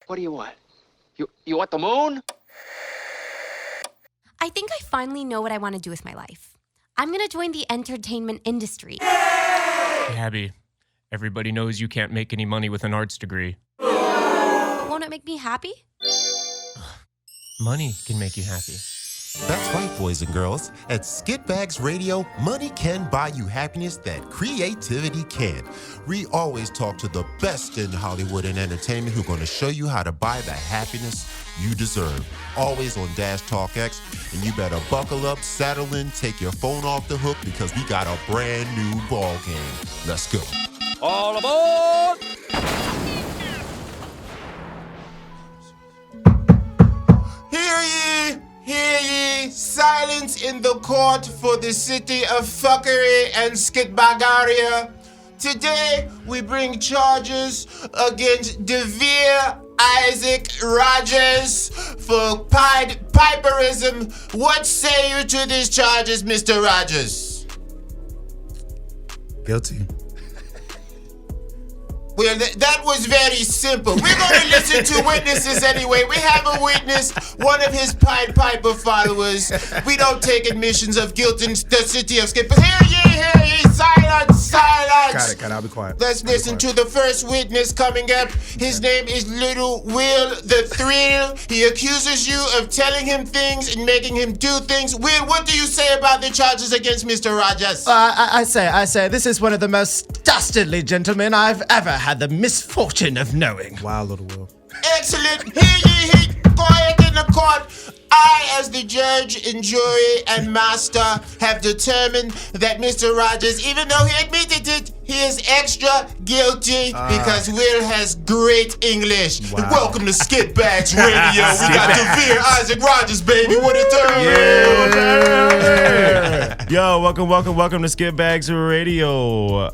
What do you want? You want the moon? I think I finally know what I want to do with my life. I'm going to join the entertainment industry. Abby, everybody knows you can't make any money with an arts degree. But won't it make me happy? Money can make you happy. That's right, boys and girls. At Skitbags Radio, money can buy you happiness that creativity can't. We always talk to the best in Hollywood and entertainment who are going to show you how to buy the happiness you deserve. Always on Dash Talk X. And you better buckle up, saddle in, take your phone off the hook because we got a brand new ball game. Let's go. All aboard! Hear ye, silence in the court for the city of fuckery and skitbagaria. Today, we bring charges against Devere Rogers for Pied Piperism. What say you to these charges, Mr. Rogers? Guilty. Well, that was very simple. We're going to listen to witnesses anyway. We have a witness, one of his Pied Piper followers. We don't take admissions of guilt in the city of Skip. But hear ye, silence. Got it, I'll be quiet. Let's listen to the first witness coming up. His name is Little Will the Thrill. He accuses you of telling him things and making him do things. Will, what do you say about the charges against Mr. Rogers? I say, this is one of the most dastardly gentlemen I've ever had the misfortune of knowing. Wow, Little Will. Excellent. Hear ye, quiet in the court. I, as the judge and jury and master, have determined that Mr. Rogers, even though he admitted it, he is extra guilty because Will has great English. Wow. Welcome to Skitbags Radio. We got Devere Rogers, baby. What it do? Yo, welcome to Skitbags Radio.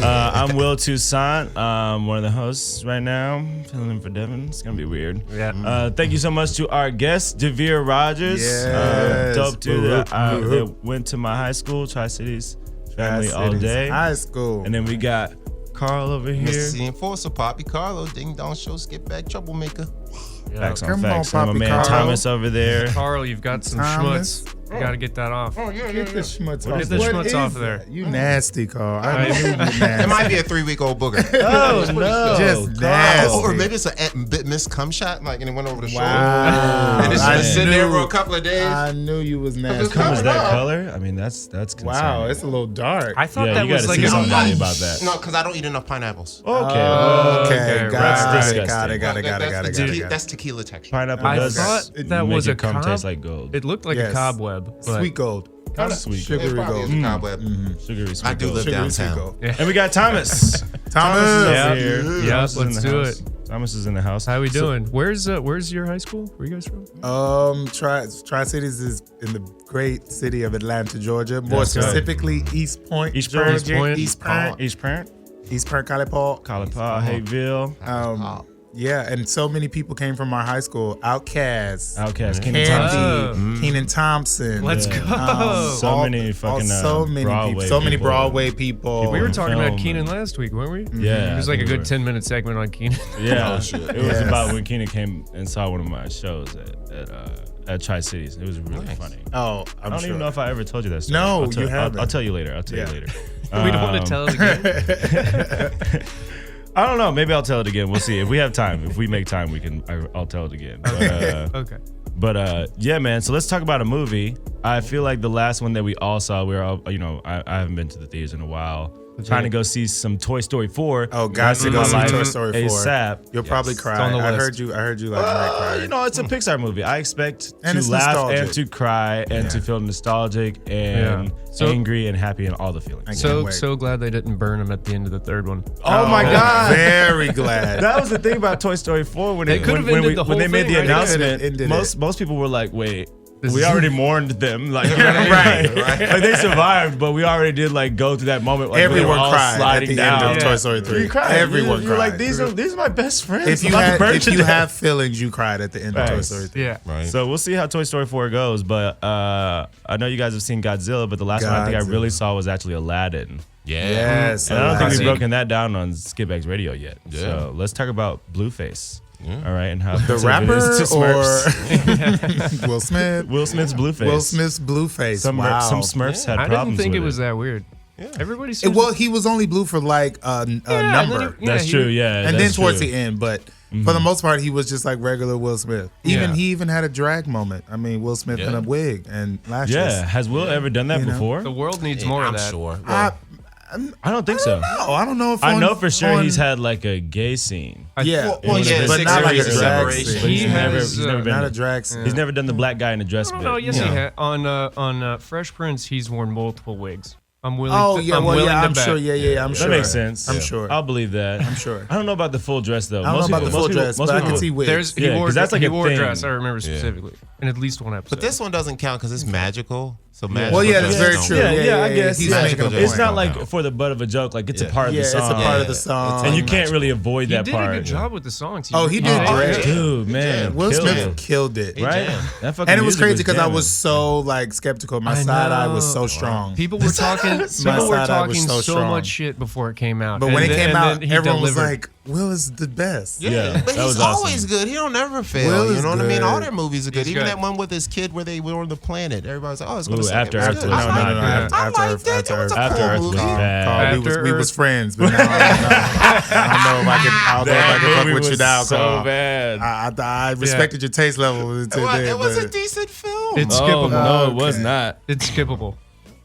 I'm Will Toussaint. I'm one of the hosts right now. Filling in for Devin. It's gonna be weird. Yeah. Thank you so much to our guest, Devere Rogers. Yes. Dope dude. That went to my high school, Tri-Cities family all day. High school. And then we got Carl over here. Mr. Enforcer, Poppy Carlo, Ding Dong Show, Skitbag Troublemaker. Facts on Come facts. on, And my Poppy man Carl. Thomas over there. Carl, you've got some Thomas. schmutz. You gotta get that off. Get the schmutz off. Get the What schmutz is off that? there. You nasty, Carl. I Right. knew you It nasty. might be a 3-week-old booger. Oh no! Just nasty. Or maybe it's a bit missed cum shot, like, and it went over the shoulder. Wow. And it's I just sitting there knew- for a couple of days. I knew you was nasty. Cum is that Wow. color? I mean, that's concerning. Wow, it's a little dark. I thought Yeah, that you was gotta like see a somebody about that. No, because I don't eat enough pineapples. Okay. Okay, right, got right. it. Got it. That's tequila texture. Pineapple I does thought that make was your a cum cob. taste like gold. It looked like Yes. a cobweb. But Sweet gold. Kind of sweet. It Sugary probably gold. is a cobweb. Sugary sweet I do gold. live Sugary sweet downtown. gold. And we got Thomas. Thomas. is Yeah. over here. Yeah, Thomas is in let's the do house. Thomas is in the house. How we doing? Where's your high school? Where you guys from? Tri-Cities is in the great city of Atlanta, Georgia. More That's right. specifically, East Point, East Point. Georgia. East Point. East Point. Each parent. East Point, College Park. College Park, Hateville. Yeah, and so many people came from our high school. Outkast, Outcast. Keenan Thompson. Candy, Keenan Thompson. Let's go. So many fucking so many Broadway people. So many people. Broadway people. We were talking about film Keenan and- last week, weren't we? Yeah. It was like a we good were. 10-minute segment on Keenan. Yeah. shit. It was Yes. about when Keenan came and saw one of my shows at Tri-Cities. It was really funny. Oh, I don't even know if I ever told you that story. No, I'll tell, you haven't. I'll tell you later. Yeah. We don't want to tell it again. I don't know. Maybe I'll tell it again. We'll see. If we have time, if we make time, I'll tell it again. Okay. But yeah, man. So let's talk about a movie. I feel like the last one that we all saw, we were all, I haven't been to the theaters in a while. Trying to go see some Toy Story 4. Oh, got to go Once in see my Toy life, Story 4. ASAP. You'll probably cry. It's on the I list. heard you like might cry. It's a Pixar movie. I expect And to it's laugh nostalgic. and to cry and to feel nostalgic and So- angry and happy and all the feelings. can't So wait. glad they didn't burn him at the end of the third one. Oh my God. Very glad. That was the thing about Toy Story 4 when They could have ended the when they whole made thing, the right? announcement. They could've ended Most people were like, "Wait, This we is- already mourned them, like Right. like they survived, but we already did like go through that moment. Like, we were Everyone all cried at sliding the down. end of Toy Story 3. You cried. Everyone You're cried. like these are my best friends. If you I'm about to burn if to you death. have feelings, you cried at the end of Toy Facts. Story 3. Yeah. Right. So we'll see how Toy Story 4 goes, but I know you guys have seen Godzilla, but the last one I think I Godzilla. really saw was actually Aladdin. Yeah. Yes. And I don't think we've classic. broken that down on Skitbags Radio yet. Yeah. So let's talk about Blueface. All right, and how The offensive it rapper is to Smurfs. or Will Smith? Will Smith's Blueface. Will Smith's Blueface. Some wow. Smurfs had I problems didn't think with it was that weird. Everybody seems Well, he was only blue for like a number. That's true. Yeah, And then that's towards true. the end, but for the most part, he was just like regular Will Smith. He even had a drag moment. I mean, Will Smith in a wig and lashes. Yeah, has Will ever done that You know? before? the world needs more of I'm that. sure. I don't think so. No, I don't know if I on- know for sure on- he's had like a gay scene. Yeah, Well, yeah, but 6 not like a degrees of drag separation. scene. But He he's never, has, he's never been. Not a drag scene. He's never done the black guy in a dress bit. No, yes, he had. On Fresh Prince, he's worn multiple wigs. I'm willing. Oh to, yeah, I'm well willing yeah, to I'm bet. sure. Yeah, I'm That sure. makes sense. I'm sure. I'll believe that. I'm sure. I don't know about the full dress though. I don't know about the full dress, but I can see wigs. There's he Yeah, wore 'cause that's like he a wore thing. dress. I remember specifically in at least one episode. But this one doesn't count because it's magical. So magical. Well, yeah, that's very dresses true. don't- Yeah, I guess. He's yeah. making a It's point. not like for the butt of a joke. Like it's a part of Yeah, the it's a song. part of the Yeah. song. And you can't really avoid he that did part. a good job with the songs. Oh, he did great. Dude, man. Will killed Smith it. killed it. Right? jammed. That fucking And it was music crazy because I jamming. was so like skeptical. My I side eye know. was so strong. People were talking. People were side eye was talking so so strong. much shit before it came out. But when And it then- came and out, then he everyone was delivered. like, "Will is the best." Yeah, but that he's was always awesome. good. He don't never fail. Will You is know what I mean? good. All their movies are good. He's Even good. that one with his kid where they were on the planet. Everybody's like, "Oh, it's going Ooh, to After Earth." Earth was not good. After I Earth, liked it. It was a After cool Earth was movie. bad. Carl, After we was Earth. friends, but now I don't know if I can fuck with you now, so Carl. bad. I respected your taste level until then. It was a but decent film. It's Oh, skippable. no, it was Okay. not. It's skippable.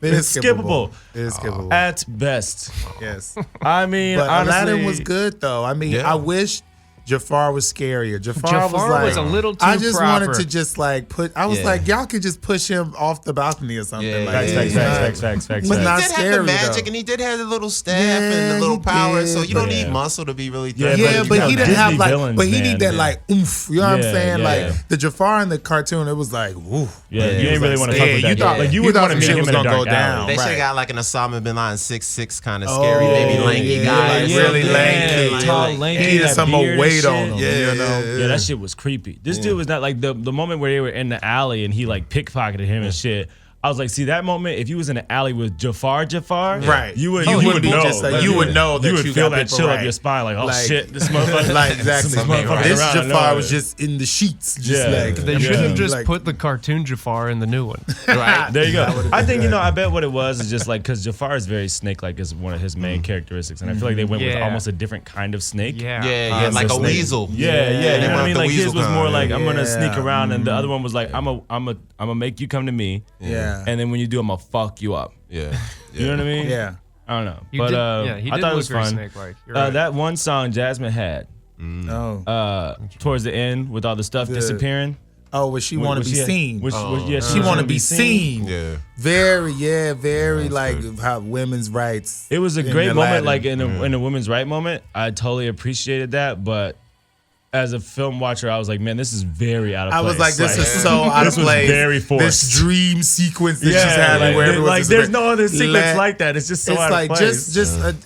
it is skippable. It is skippable. At best. Yes. I mean, But honestly, Aladdin was good though. I mean, Yeah. I wish Jafar was scarier. Jafar Jafar was like was a little too I just wanted proper. to just like put. I was Yeah. like, y'all could just push him off the balcony or something. Yeah, like, Facts, he's facts, not- facts. But He not did have the scary, magic, though. and he did have the little staff Yeah, and the little he powers. did, So you don't but- need muscle to be really. Yeah, Yeah, but he didn't have Disney like, villains, but he man. need that Yeah. like oomph. You know what I'm Yeah, saying? yeah. Like the Jafar in the cartoon, it was like woof. Yeah, Yeah, you it didn't was really like want to scary. fuck with Yeah, that you thought- guy. Like you you would thought want to some meet shit him was in a gonna dark go down. alley. They should Right. have got like an Osama bin Laden 6'6" kind of Oh, scary, maybe yeah, lanky yeah, guy, like really yeah, lanky, yeah, tall, like- lanky, He needed had some more beard and weight on shit. him. Yeah, you know? Yeah, that shit was creepy. This dude was not like the moment where they were in the alley and he like pickpocketed him and shit. I was like, see that moment, if you was in the alley with Jafar, Right. you would, Oh, you he would would be know. just like- Like, you would know that you would you feel got that people chill up right. your spine, like, oh Like- shit, this motherfucker, Like exactly. this motherfucker's This around. Jafar No. was just in the sheets, just Yeah. like They Yeah. should have just like- put the cartoon Jafar in the new one. right? There you go. That would've I been think, good. I bet what it was is just like, because Jafar is very snake-like is one of his main characteristics. And I feel like they went with Yeah. almost a different kind of snake. Yeah. Yeah, Um, like so a snake- weasel. Yeah, Yeah, you they know went what I with mean? the Like his weasel was more kind. like, I'm gonna Yeah. sneak around, and the other one was like, I'm gonna make you come to me, Yeah. and then when you do, I'm gonna fuck you up. Yeah, You know what I mean? Yeah. I don't know, You but did, yeah, he I did thought it look was very fun. snake-like. You're right. That one song Jasmine had Oh. towards the end with all the stuff disappearing. Oh, well, she want to be seen. Yeah, She want to be seen. yeah. Very like how women's rights. It was a in great moment, Aladdin. like in a women's right moment. I totally appreciated that, but as a film watcher, I was like, man, this is very out of place. I was like, this is so out of this was place. very forced. This dream sequence that she's yeah, having like, where everyone's like just there's no other sequence Let- like that. It's just so It's out like of place.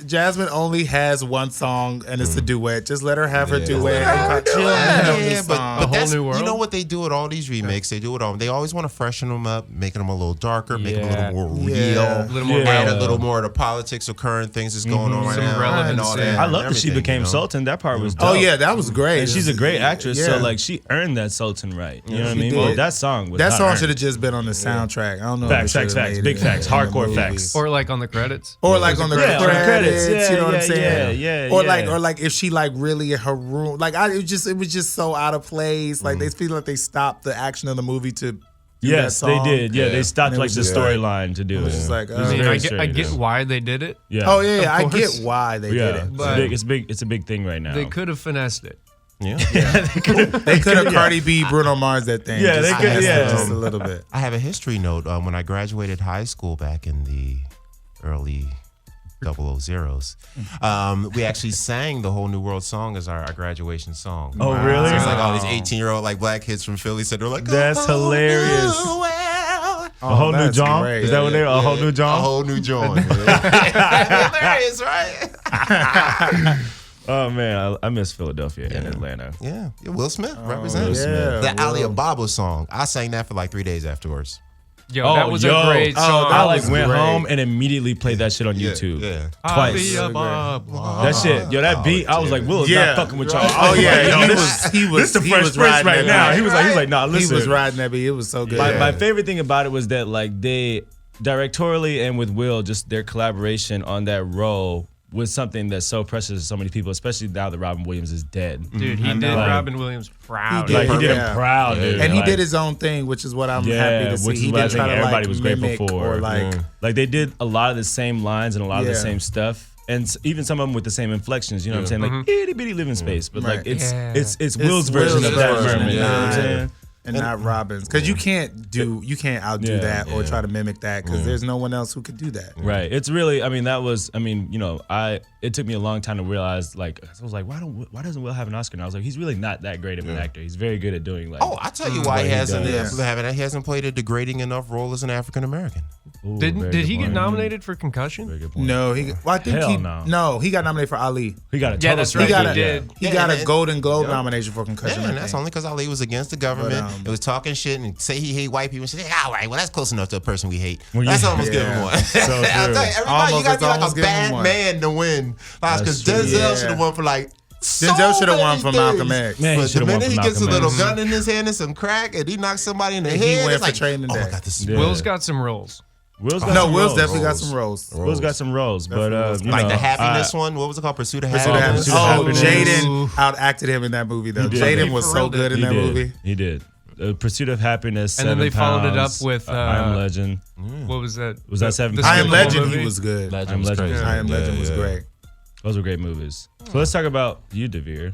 Jasmine only has one song and it's a duet. Just let her have her duet. Yeah, and chill out on the but song. whole that's, new world? you know what they do with all these remakes? They do it all. They always want to freshen them up, making them a little darker, making them a little more Yeah. real, A little more add a relevant. little more of the politics of current things that's going on right Some now, and all relevancy. that. I love and that she everything, became you know? Sultan. That part was dope. Oh yeah, that was great. And she's a great actress, Yeah. so like she earned that Sultan right. You know what I she mean? did. But that song was That not song earned. should have just been on the soundtrack. I don't know. Facts, if it facts, should've facts. made Big it facts. in the Hardcore movie. facts. Or like on the credits. Or like on the Yeah, on the credits, credits. you know what Yeah, I'm saying? yeah, Or yeah. like if she like really in her room, like it was just so out of place. Like they feel like they stopped the action of the movie to do that Yes, they song. did. Yeah, Yeah. they stopped And it like was the just like- storyline to do it. was just like, It was I mean, very I get strange. why they did it. Yeah, Oh yeah, I Of get course. why they yeah. did it. But- It's a big thing right now. They could have finessed it. Yeah. They could have Cardi B, Bruno Mars that thing. Yeah, just they could- finessed it yeah. just a little bit. I have a history note. When I graduated high school back in the early 00s, we actually sang the whole New World song as our graduation song. Oh, really? So it's like all these 18-year-old like black kids from Philly said they're like, That's "A whole hilarious. new world." A whole new that's John? great. Is that what they? A whole new A John? whole new John. Hilarious, right? Oh man, I miss Philadelphia and Atlanta. Yeah, Will Smith represents. yeah, The Will. Ali Ababa song. I sang that for like 3 days afterwards. Yo, that was a great song. I was went great. home and immediately played that shit on YouTube. Yeah. Twice. That shit, yo, that beat, I was like, Will is not fucking with y'all. Oh yeah, Yo, he was this the Fresh Prince riding right that now. beat. He was like, nah, listen. He was riding that beat. It was so good. My favorite thing about it was that like they directorially and with Will, just their collaboration on that role was something that's so precious to so many people, especially now that Robin Williams is dead. Dude, he did Robin Williams proud. He did. Like he did Yeah. him proud, dude. And he Like, did his own thing, which is what I'm happy to see. which He is what I didn't think try to everybody like was mimic grateful for. or like they did a lot of the same lines and a lot of the Yeah. same stuff. And even some of them with the same inflections, you know what I'm saying? Like itty bitty living space, but like Right. it's Will's version Will's of that version, mermaid. You know what I'm yeah. saying? and not Robin's, because you can't outdo Yeah. that or try to mimic that, because there's no one else who could do that. Right. It's really, I mean, it took me a long time to realize, like, I was like, why doesn't Will have an Oscar? And I was like, he's really not that great of an actor. He's very good at doing, like, Oh, I tell you why what he hasn't does. he hasn't played a degrading enough role as an African American. Ooh, Did very he good get point. nominated for Concussion? Very good point. No, I think Hell he no. he got nominated for Ali. He got a Yeah, total that's strike. right. He got He a did. he got a and- Golden Globe nomination for Concussion. Yeah, I and that's think. only because Ali was against the government. But, it was talking shit and say he hate white people. And say, all right, well that's close enough to a person we hate. Well, That's yeah. almost give him one. So I'll true. tell you, everybody, Almost, you gotta it's be like almost a give him bad one. man to win. Because That's true. Denzel Yeah. should have won for like. Denzel should have won for Malcolm X. Man, he But the should've won minute for he gets a Malcolm little X. gun in his hand and some crack, and he knocks somebody in the And he head, went it's for like, Training oh my Day. god, this is Yeah. Will's got some roles. Will's got No, some Will's roles. definitely got some roles. Will's got some roles, but Definitely you like know, the happiness one. What was it called? Pursuit of Pursuit of Happiness. Happiness. Pursuit of Oh, Happiness. Jaden outacted him in that movie, though. He did. Jaden He was for so real good in He that did. movie. He did. Pursuit of Happiness. And then they 7 followed it up Pounds, with, I Am Legend. What was that? Was that 7 the Pounds? I Am Skitbags Legend, movie? he was good. I Am Legend. I Am Legend was great. Those were great movies. So let's talk about you, Devere,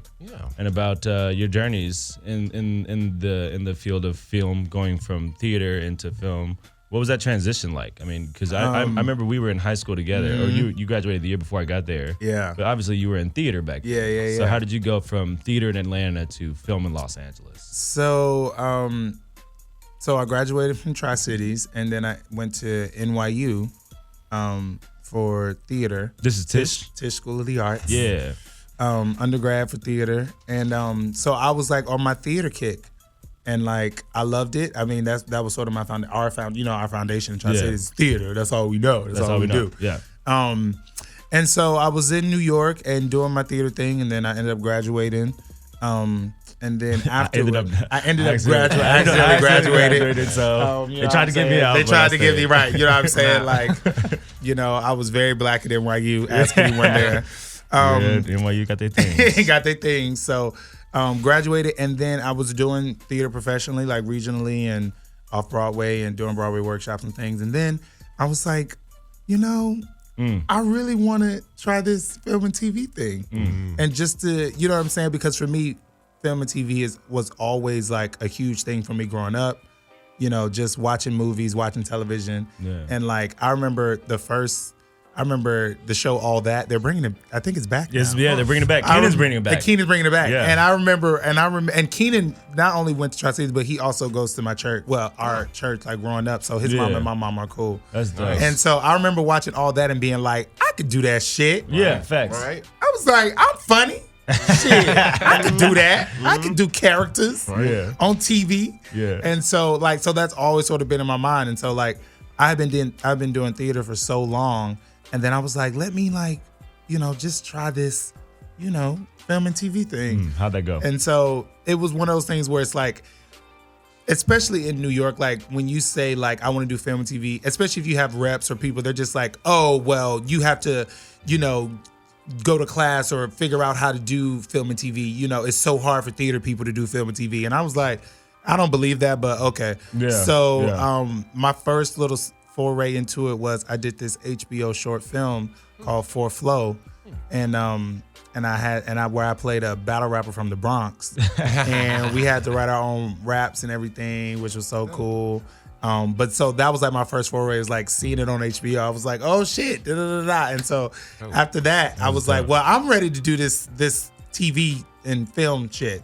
and about your journeys in the field of film, going from theater into film. What was that transition like? I mean, because I remember we were in high school together, or you graduated the year before I got there. Yeah. But obviously you were in theater back then. Yeah. So how did you go from theater in Atlanta to film in Los Angeles? So, so I graduated from Tri-Cities, and then I went to NYU for theater. This is Tisch? Tisch School of the Arts. Yeah. Undergrad for theater, and so I was like on my theater kick, and like I loved it. I mean, that was sort of my our foundation in Tri-Cities is theater. That's all we know. That's all we know. do. Yeah. And so I was in New York and doing my theater thing, and then I ended up graduating. And then after I ended up accidentally graduated. So You they know tried what to get I'm me saying? out. They but tried I to get stayed. me right. You know what I'm saying? Like, I was very black at NYU. Ask anyone there. NYU got their thing. Got their thing. So graduated, and then I was doing theater professionally, like regionally and off Broadway, and doing Broadway workshops and things. And then I was like, I really want to try this film and TV thing, and just to, you know what I'm saying? Because for me, film and TV was always like a huge thing for me growing up. Just watching movies, watching television, and like I remember the show All That. They're bringing it. I think it's back. Yes, now. yeah, they're bringing it back. Keenan's bringing it back. And Keenan's bringing it back. Yeah. And I remember, and Keenan not only went to Tri-Cities, but he also goes to my church. Well, our church, like growing up. So his mom and my mom are cool. That's dope. And so I remember watching All That and being like, I could do that shit. Yeah, facts. Right? I was like, I'm funny. Shit, I could do that. I could do characters Yeah. on TV. Yeah. And so that's always sort of been in my mind. And so like I've been doing theater for so long, and then I was like, let me just try this, film and TV thing. How'd that go? And so it was one of those things where it's like, especially in New York, like when you say like I want to do film and TV, especially if you have reps or people, they're just like, oh well, you have to, go to class or figure out how to do film and TV. It's so hard for theater people to do film and TV. And I was like, I don't believe that, but okay. Yeah, So yeah. my first little foray into it was I did this HBO short film called For Flow, and where I played a battle rapper from the Bronx, and we had to write our own raps and everything, which was so cool. But so that was like my first foray, was like seeing it on HBO. I was like, oh shit, da, da, da, da. And so after that, I was like, well, I'm ready to do this TV and film shit.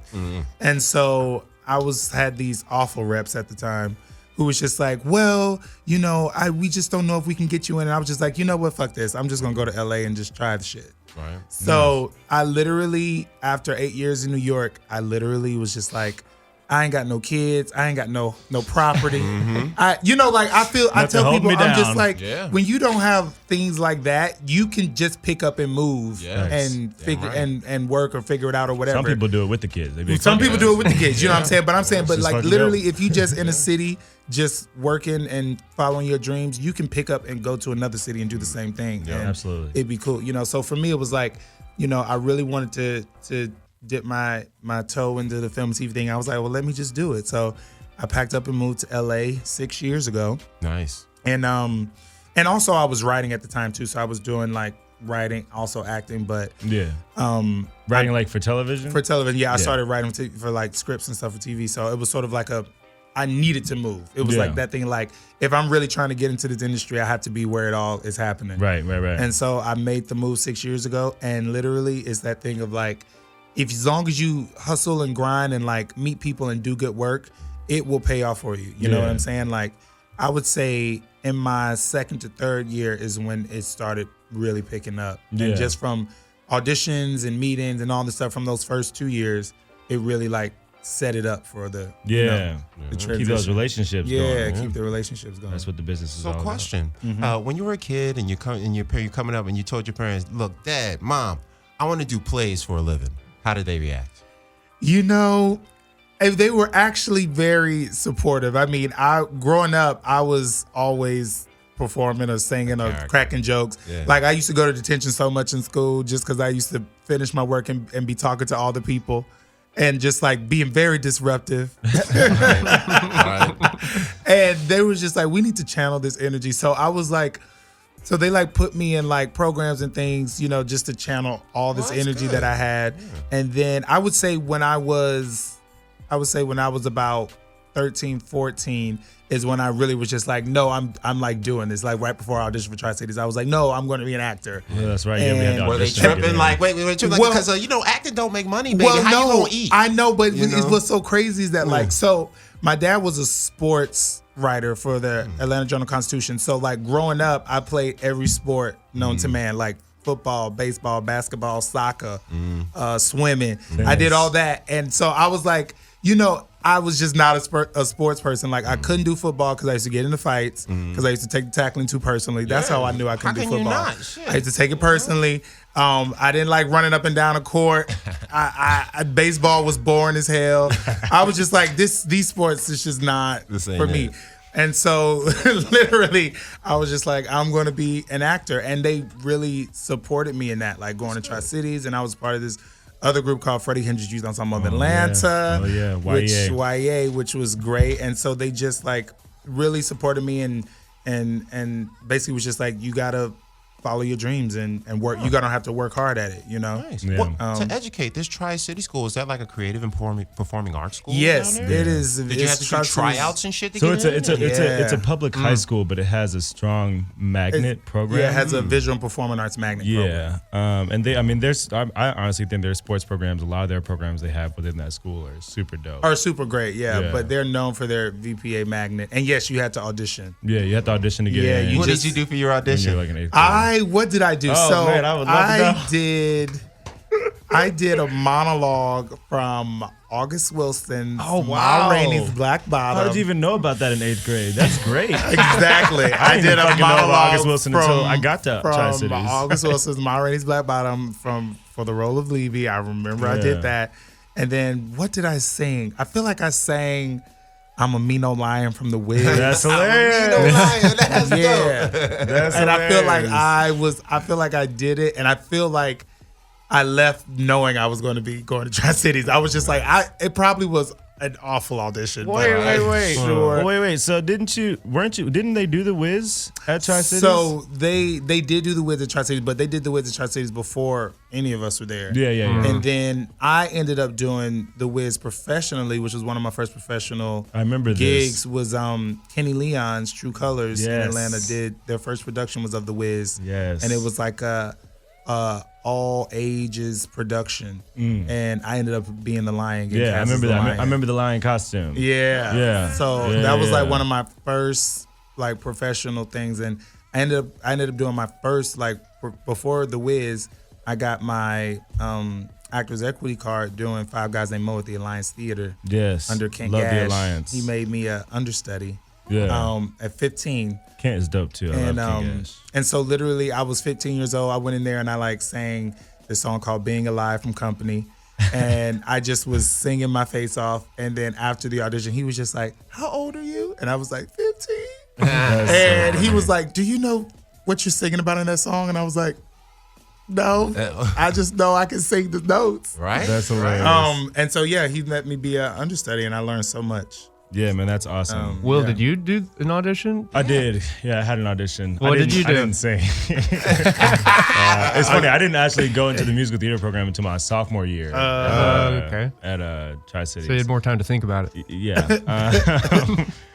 And so I had these awful reps at the time who was just like, well, we just don't know if we can get you in. And I was just like, you know what, fuck this. I'm just gonna go to LA and just try the shit. Right. So I literally, after 8 years in New York, I literally was just like, I ain't got no kids. I ain't got no property. I Not to tell hold people, me I'm just down. like, when you don't have things like that, you can just pick up and move and figure and work or figure it out or whatever. Some people do it with the kids. Some people do it with the kids. You know what I'm saying? But I'm saying, but Just like fucking literally, go. if you just in a city, just working and following your dreams, you can pick up and go to another city and do the same thing. Yeah, and absolutely. it'd be cool. So for me, it was like, I really wanted to dip my toe into the film and TV thing. I was like, well, let me just do it. So I packed up and moved to LA 6 years ago. Nice. And also I was writing at the time too. So I was doing like writing, also acting, but writing like for television. for television. Yeah, I started writing for like scripts and stuff for TV. So it was sort of like I needed to move. It was like that thing, like if I'm really trying to get into this industry, I have to be where it all is happening. Right. And so I made the move 6 years ago, and literally it's that thing of like, if as long as you hustle and grind and like meet people and do good work, it will pay off for you. You know what I'm saying? Like I would say in my second to third year is when it started really picking up. Yeah. And just from auditions and meetings and all the stuff from those first 2 years, it really like set it up for the the transition. Keep those relationships going. Keep the relationships going. That's what the business is So all question, when you were a kid and you're coming up and you told your parents, look, Dad, Mom, I want to do plays for a living. How did they react? If they were actually very supportive. I mean, growing up, I was always performing or singing or cracking jokes. Yeah. Like I used to go to detention so much in school just because I used to finish my work and be talking to all the people and just like being very disruptive. Right. And they was just like, we need to channel this energy. So I was like, so they like put me in like programs and things, just to channel all this energy good. that I had. Yeah. And then I would say when I was about 13, 14 is when I really was just like, no, I'm like doing this. Like right before I auditioned for Tri-Cities, I was like, no, I'm going to be an actor. Yeah, that's right. Yeah, we had to Were they audition to get tripping? in. Like, wait, because acting don't make money, baby. Well, How you no, gonna eat? I know, but what's so crazy is that like, so my dad was a sports writer for the Atlanta Journal-Constitution. So like growing up, I played every sport known to man, like football, baseball, basketball, soccer, swimming. Nice. I did all that. And so I was like, I was just not a sports person. Like I couldn't do football because I used to get into fights because I used to take the tackling too personally. That's how I knew I couldn't do football. I used to take it personally. I didn't like running up and down a court. Baseball was boring as hell. I was just like, these sports is just not for me. And so literally, I was just like, I'm going to be an actor. And they really supported me in that, like going to Tri-Cities. And I was part of this other group called Freddie Hendrix Youth Ensemble of Atlanta. YA. Which was great. And so they just like really supported me and basically was just like, you got to follow your dreams and work. You gotta have to work hard at it, Nice. Yeah. Well, to educate, this Tri-City School, is that like a creative and performing arts school? Yes, down there? it is. Did you have to do tryouts and shit to So get in? it's a public high school, but it has a strong magnet program. Yeah, it has a visual and performing arts magnet program. And I honestly think their sports programs, a lot of their programs they have within that school are super dope. Are super great, yeah. But they're known for their VPA magnet. And yes, you had to audition. Yeah, you have to audition to get in. What did you do for your audition? When you're like in 8th grade. What did I do? Oh, So man, I would love to know. I did a monologue from August Wilson's Oh, wow. Ma Rainey's Black Bottom. How did you even know about that in 8th grade? That's great. Exactly. I did a fucking know about monologue August Wilson until I got to Tri-Cities. From August Wilson's Ma Rainey's Black Bottom for the role of Levy. I remember I did that. And then what did I sing? I feel like I sang I'm a Mean Old Lion from the Wiz. That's hilarious. That's yeah. That's and hilarious. I feel like I did it, and I feel like I left knowing I was going to be going to Tri-Cities. I was just like, it probably was an awful audition. Wait. Sure. Wait. So didn't they do the Wiz at Tri-Cities? So they did do the Wiz at Tri-Cities, but they did the Wiz at Tri-Cities before any of us were there. Yeah. And then I ended up doing the Wiz professionally, which was one of my first professional gigs. Was Kenny Leon's True Colors in Atlanta. Did their first production was of the Wiz. Yes. And it was like a all ages production, and I ended up being the lion. Yeah, I remember that. I remember the lion costume. Yeah. So that was like one of my first like professional things, and I ended up doing my first like before the Wiz. I got my Actors Equity card doing Five Guys Named Mo at the Alliance Theater. Yes. Under Kent Love Gash. the Alliance. He made me an understudy. Yeah. At 15. Kent is dope too. I love Kent Gash. And so literally I was 15 years old. I went in there and I like sang this song called Being Alive from Company. And I just was singing my face off. And then after the audition, he was just like, how old are you? And I was like, 15. And he was like, do you know what you're singing about in that song? And I was like, no, I just know I can sing the notes. Right? That's hilarious. And so, yeah, he let me be an understudy and I learned so much. Yeah, man, that's awesome. Will, did you do an audition? I did. Yeah, I had an audition. What did you do? I didn't sing. It's funny. I didn't actually go into the musical theater program until my sophomore year. Okay. At Tri-Cities. So you had more time to think about it. Yeah.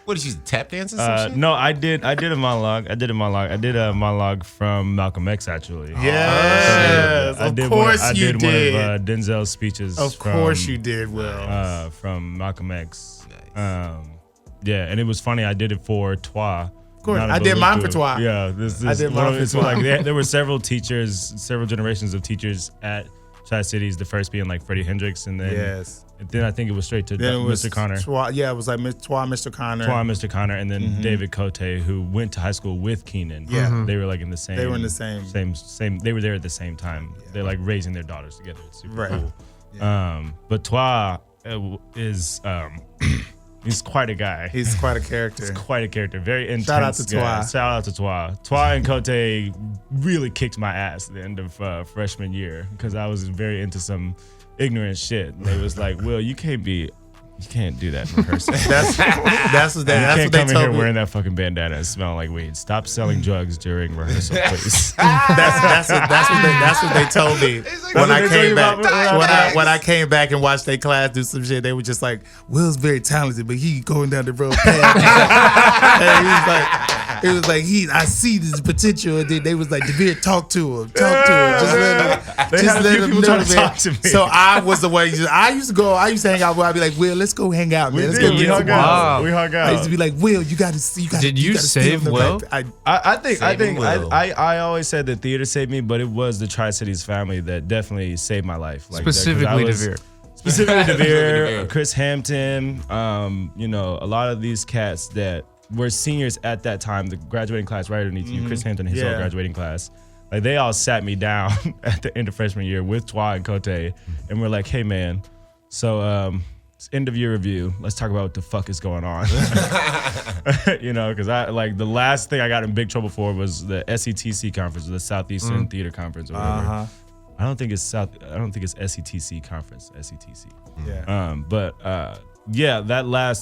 What did you tap dances? Some shit? No, I did a monologue. I did a monologue from Malcolm X actually. Yes, I of did course one, you I did. one of Denzel's speeches. Of course you did, Will. From Malcolm X. Yeah, and it was funny. I did it for Toi. Of course, I did mine for Toi. Yeah, this I did mine for it's Toi. like there were several teachers, several generations of teachers at Tri-Cities. The first being like Freddie Hendrix, and then then I think it was straight to Then it was Mr. Connor. It was like Toi, Mr. Connor. Toi, Mr. Connor, and then David Cote, who went to high school with Keenan. Yeah. They were like in the same. They were in the same. Same. They were there at the same time. They're like raising their daughters together. It's super Right. cool. Yeah. But Toi is he's quite a guy. He's quite a character. He's quite a character. Very intense. Shout out to Toi. guy. Shout out to Toi. Toi and Cote really kicked my ass at the end of freshman year because I was very into some ignorant shit. They was like, Will, you can't do that in rehearsal. That's what they you can't come in told here me. wearing that fucking bandana and smelling like weed. Stop selling drugs during rehearsal, please. That's what they told me when I came back. When I came back and watched their class do some shit, they were just like, Will's very talented, but he going down the road path. And it was like I see this potential. And then they was like, Devere, talk to him. Just let him know, talk to me. So I was the way. I used to hang out where I'd be like, Will, let's go hang out, man. Let's go We get hung some out. balls. We hung I used out. to be like, Will, you got to. Did you save Will? I think Will. I always said that theater saved me, but it was the Tri-Cities family that definitely saved my life. Like, Specifically Devere. Specifically Devere, Chris Hampton, a lot of these cats that were seniors at that time, the graduating class right underneath you, Chris Hampton and his whole graduating class. Like they all sat me down at the end of freshman year with Toi and Cote, and we're like, hey man, so it's end of year review. Let's talk about what the fuck is going on. Because I like the last thing I got in big trouble for was the SETC conference, the Southeastern Theater Conference or whatever. I don't think it's SETC conference, SETC. Yeah.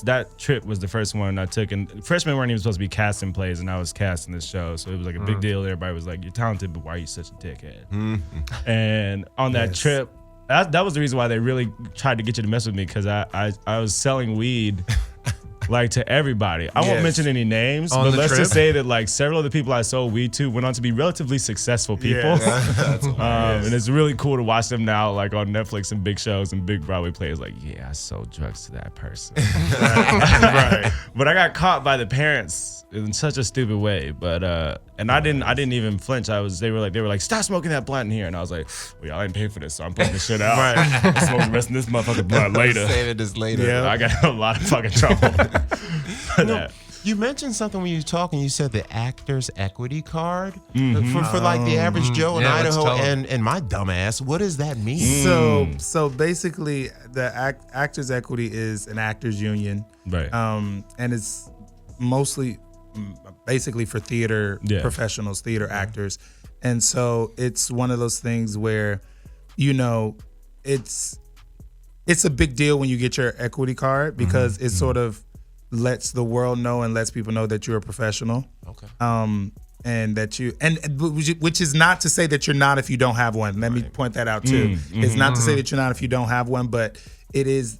That trip was the first one I took, and freshmen weren't even supposed to be casting plays, and I was casting this show, so it was like a big deal. Everybody was like, "You're talented, but why are you such a dickhead?" And on that trip, that was the reason why they really tried to get you to mess with me, because I was selling weed. Like to everybody. I won't mention any names, On but the let's trip? just say that like several of the people I sold weed to went on to be relatively successful people. And it's really cool to watch them now like on Netflix and big shows and big Broadway plays. Like, yeah, I sold drugs to that person. Right. But I got caught by the parents in such a stupid way. But and I didn't even flinch. They were like, stop smoking that blunt in here. And I was like, well, y'all ain't pay for this, so I'm putting this shit out. I'm smoking the rest of this motherfucking blunt later. Saving this later. Yeah. I got a lot of fucking trouble. You mentioned something when you were talking. You said the Actors Equity card for like the average Joe in Yeah, let's Idaho, tell 'em. and my dumb ass. What does that mean? So basically, the Actors Equity is an actors union, Right. and it's mostly basically for theater professionals, theater actors, and so it's one of those things where, it's a big deal when you get your equity card because it sort of lets the world know and lets people know that you're a professional. Okay. And that which is not to say that you're not if you don't have one. Let me point that out too. It's not to say that you're not if you don't have one, but it is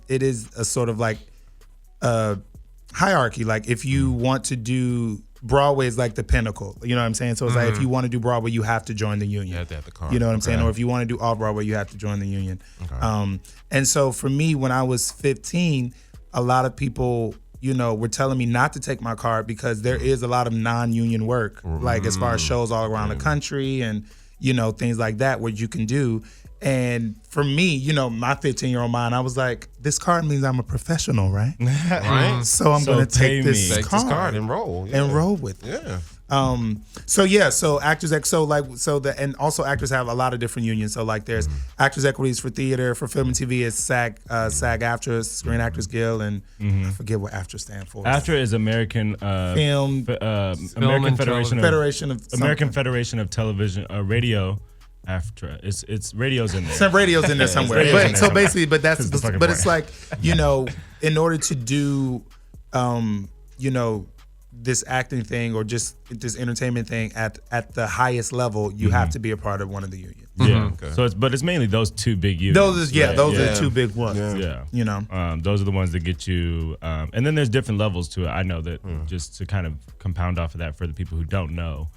a sort of like hierarchy. Like if you want to do Broadway is like the pinnacle. You know what I'm saying? So it's like if you want to do Broadway, you have to join the union. You have to have the card. You know what I'm saying? Or if you want to do off Broadway, you have to join the union. Okay. And so for me, when I was 15, a lot of people, were telling me not to take my card because there is a lot of non-union work, like as far as shows all around the country and, things like that, what you can do. And for me, you know, my 15-year-old mind, I was like, this card means I'm a professional, right? Right. So I'm So going to take pay this me. Take card, this card and roll. Yeah. and roll with it. Yeah. So actors, and also actors have a lot of different unions. So like there's actors equities for theater, for film and TV is SAG-AFTRA, Screen Actors Guild, and I forget what AFTRA stand for. AFTRA is American Film American and Federation of Federation of American Federation of Television Radio. AFTRA. It's radio's in there. Some radio's in there somewhere. radio's in But there so somewhere. basically, but that's That's the fucking but it's point. like, you know, in order to do you know, this acting thing or just this entertainment thing at the highest level, you have to be a part of one of the unions. Yeah. So it's mainly those two big unions. Those are right? those are the two big ones. Yeah. You know. Those are the ones that get you. And then there's different levels to it. I know that just to kind of compound off of that for the people who don't know,